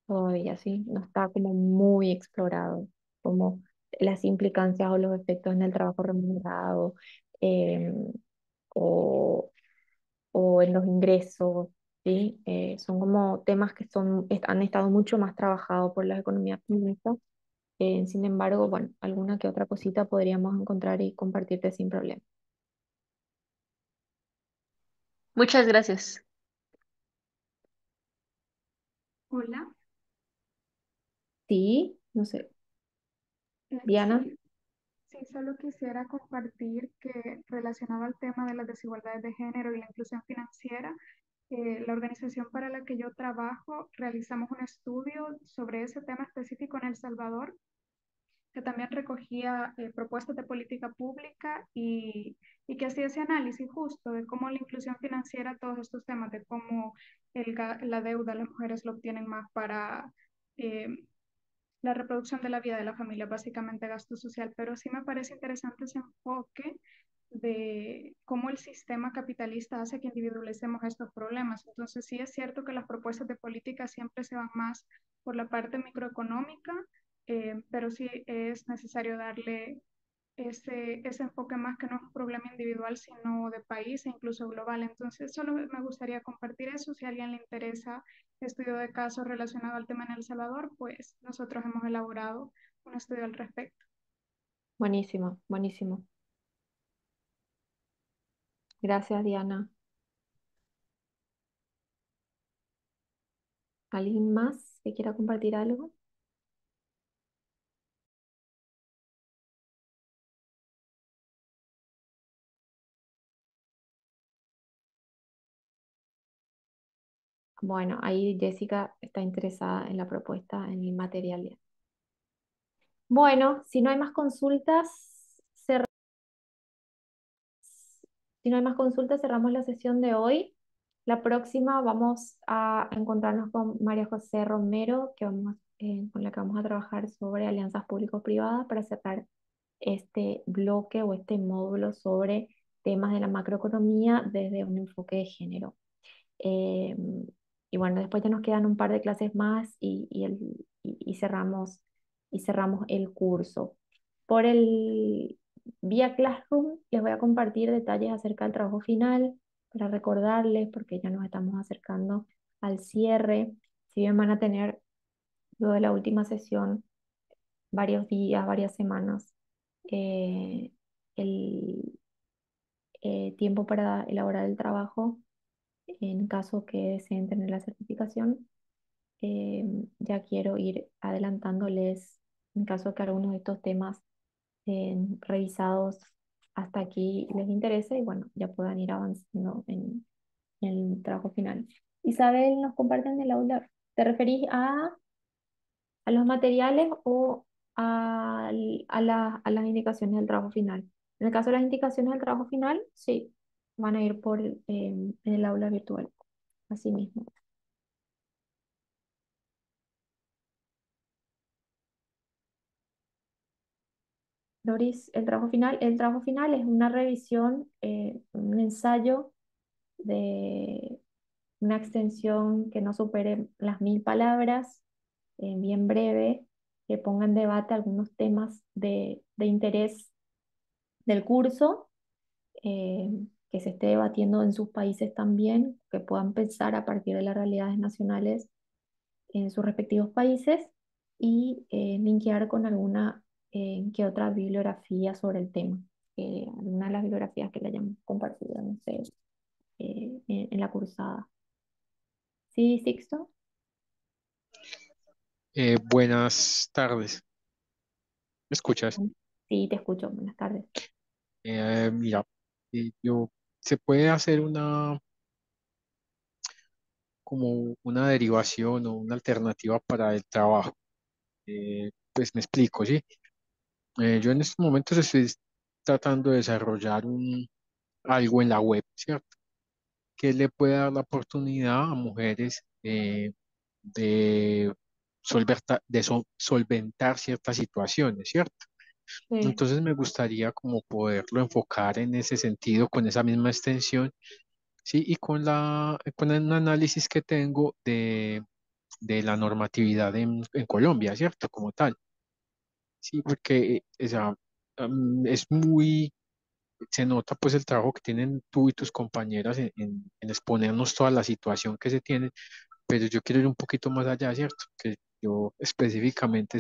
todavía, ¿sí? No está como muy explorado, como las implicancias o los efectos en el trabajo remunerado, em, o, o en los ingresos, ¿sí? Son como temas que han estado mucho más trabajados por las economías feministas. Sin embargo, bueno, alguna que otra cosita podríamos encontrar y compartirte sin problema. Muchas gracias. Hola, Sí, no sé, Diana. sí, sí, solo quisiera compartir que relacionado al tema de las desigualdades de género y la inclusión financiera, la organización para la que yo trabajo realizamos un estudio sobre ese tema específico en El Salvador, que también recogía propuestas de política pública y que hacía ese análisis justo de cómo la inclusión financiera, todos estos temas, de cómo la deuda las mujeres lo obtienen más para eh, la reproducción de la vida de la familia, básicamente gasto social, pero sí me parece interesante ese enfoque de cómo el sistema capitalista hace que individualicemos estos problemas. Entonces, sí es cierto que las propuestas de política siempre se van más por la parte microeconómica, pero sí es necesario darle ese enfoque más que no es un problema individual, sino de país e incluso global. Entonces, solo me gustaría compartir eso. Si a alguien le interesa estudio de casos relacionado al tema en El Salvador, pues nosotros hemos elaborado un estudio al respecto. Buenísimo, buenísimo. Gracias, Diana. ¿Alguien más que quiera compartir algo? Bueno, ahí Jessica está interesada en la propuesta, en el material. Bueno, si no hay más consultas, si no hay más consultas, cerramos la sesión de hoy. La próxima vamos a encontrarnos con María José Romero, con la que vamos a trabajar sobre alianzas público-privadas para cerrar este bloque o este módulo sobre temas de la macroeconomía desde un enfoque de género. Eh, y bueno, después ya nos quedan un par de clases más y cerramos el curso. Por el vía Classroom les voy a compartir detalles acerca del trabajo final para recordarles, porque ya nos estamos acercando al cierre. Si bien van a tener luego de la última sesión varios días, varias semanas, eh, el tiempo para elaborar el trabajo, en caso que deseen tener la certificación. eh, ya quiero ir adelantándoles en caso que algunos de estos temas revisados hasta aquí les interese y bueno, ya puedan ir avanzando en el trabajo final. Isabel, nos comparten el aula. ¿Te referís a los materiales o a las indicaciones del trabajo final? En el caso de las indicaciones del trabajo final, sí, van a ir en el aula virtual, así mismo. Doris, el trabajo final es una revisión, un ensayo de una extensión que no supere las 1000 palabras, bien breve, que ponga en debate algunos temas de interés del curso, eh, que se esté debatiendo en sus países también, que puedan pensar a partir de las realidades nacionales en sus respectivos países y linkear con alguna que otra bibliografía sobre el tema, alguna de las bibliografías que le hayamos compartido, no sé, en la cursada. ¿Sí, Sixto? Buenas tardes. ¿Me escuchas? Sí, te escucho. Buenas tardes. Mira, se puede hacer como una derivación o una alternativa para el trabajo. Pues me explico, ¿sí? Yo en estos momentos estoy tratando de desarrollar algo en la web, ¿cierto? Que le pueda dar la oportunidad a mujeres de, solventar ciertas situaciones, ¿cierto? Sí. Entonces me gustaría como poderlo enfocar en ese sentido, con esa misma extensión, ¿sí? Y con un análisis que tengo de la normatividad en Colombia, ¿cierto? Como tal, sí, porque o sea, es se nota pues el trabajo que tienen tú y tus compañeras en exponernos toda la situación que se tiene, pero yo quiero ir un poquito más allá, ¿cierto? Que yo específicamente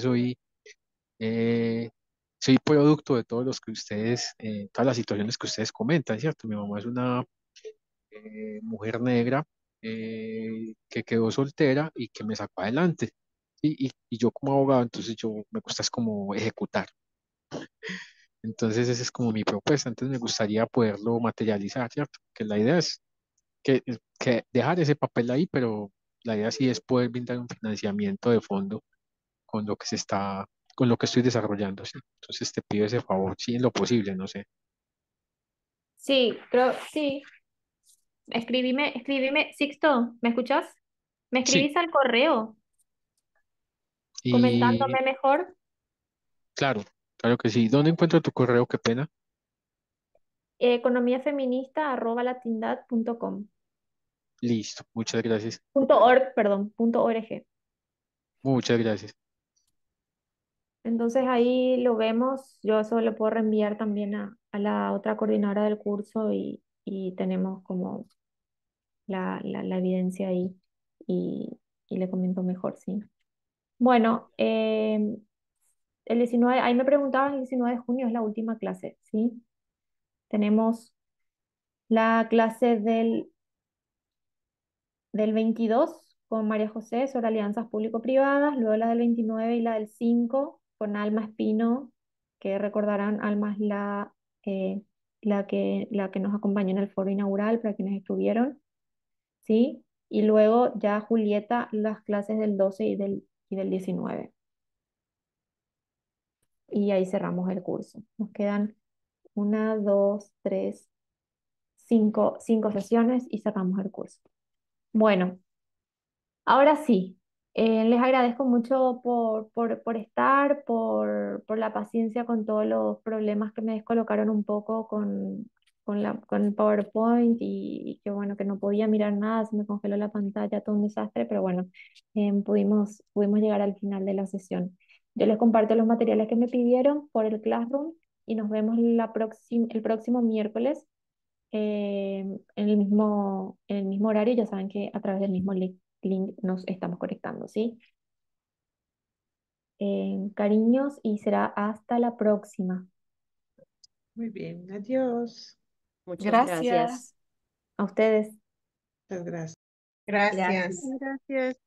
eh, soy producto de todos los que ustedes, todas las situaciones que ustedes comentan, ¿cierto? Mi mamá es una mujer negra que quedó soltera y que me sacó adelante. Y yo como abogado, entonces me gusta es como ejecutar. Entonces esa es como mi propuesta. Entonces me gustaría poderlo materializar, ¿cierto? Que la idea es que dejar ese papel ahí, pero la idea sí es poder brindar un financiamiento de fondo con lo que con lo que estoy desarrollando, ¿sí? Entonces te pido ese favor, sí, en lo posible, no sé. Sí, creo, sí. Escribime, Sixto, ¿me escuchás? ¿Me Sí, escribís al correo y comentándome mejor? claro, claro que sí. ¿Dónde encuentro tu correo? Qué pena. Economiafeminista@latindad.com. Listo, muchas gracias. .org, perdón, .org. Muchas gracias. Entonces ahí lo vemos. Yo eso lo puedo reenviar también a la otra coordinadora del curso y tenemos como la evidencia ahí y le comento mejor, sí. Bueno, el 19, ahí me preguntaban, el 19 de junio es la última clase, ¿sí? Tenemos la clase del 22 con María José sobre alianzas público-privadas, luego la del 29 y la del 5 con Alma Espino, que recordarán, Alma es la que nos acompañó en el foro inaugural para quienes estuvieron, ¿sí? y luego ya Julieta las clases del 12 y del 19. Y ahí cerramos el curso. Nos quedan una, dos, tres, cinco sesiones y cerramos el curso. Bueno, ahora sí, les agradezco mucho por estar, por la paciencia con todos los problemas que me descolocaron un poco con el PowerPoint y que bueno, que no podía mirar nada, se me congeló la pantalla, todo un desastre, pero bueno, pudimos llegar al final de la sesión. Yo les comparto los materiales que me pidieron por el Classroom y nos vemos el próximo miércoles en el mismo horario. Ya saben que a través del mismo link nos estamos conectando, ¿sí? Cariños y será hasta la próxima. Muy bien, adiós. Muchas Gracias. gracias. A ustedes. Muchas gracias. Gracias. Gracias.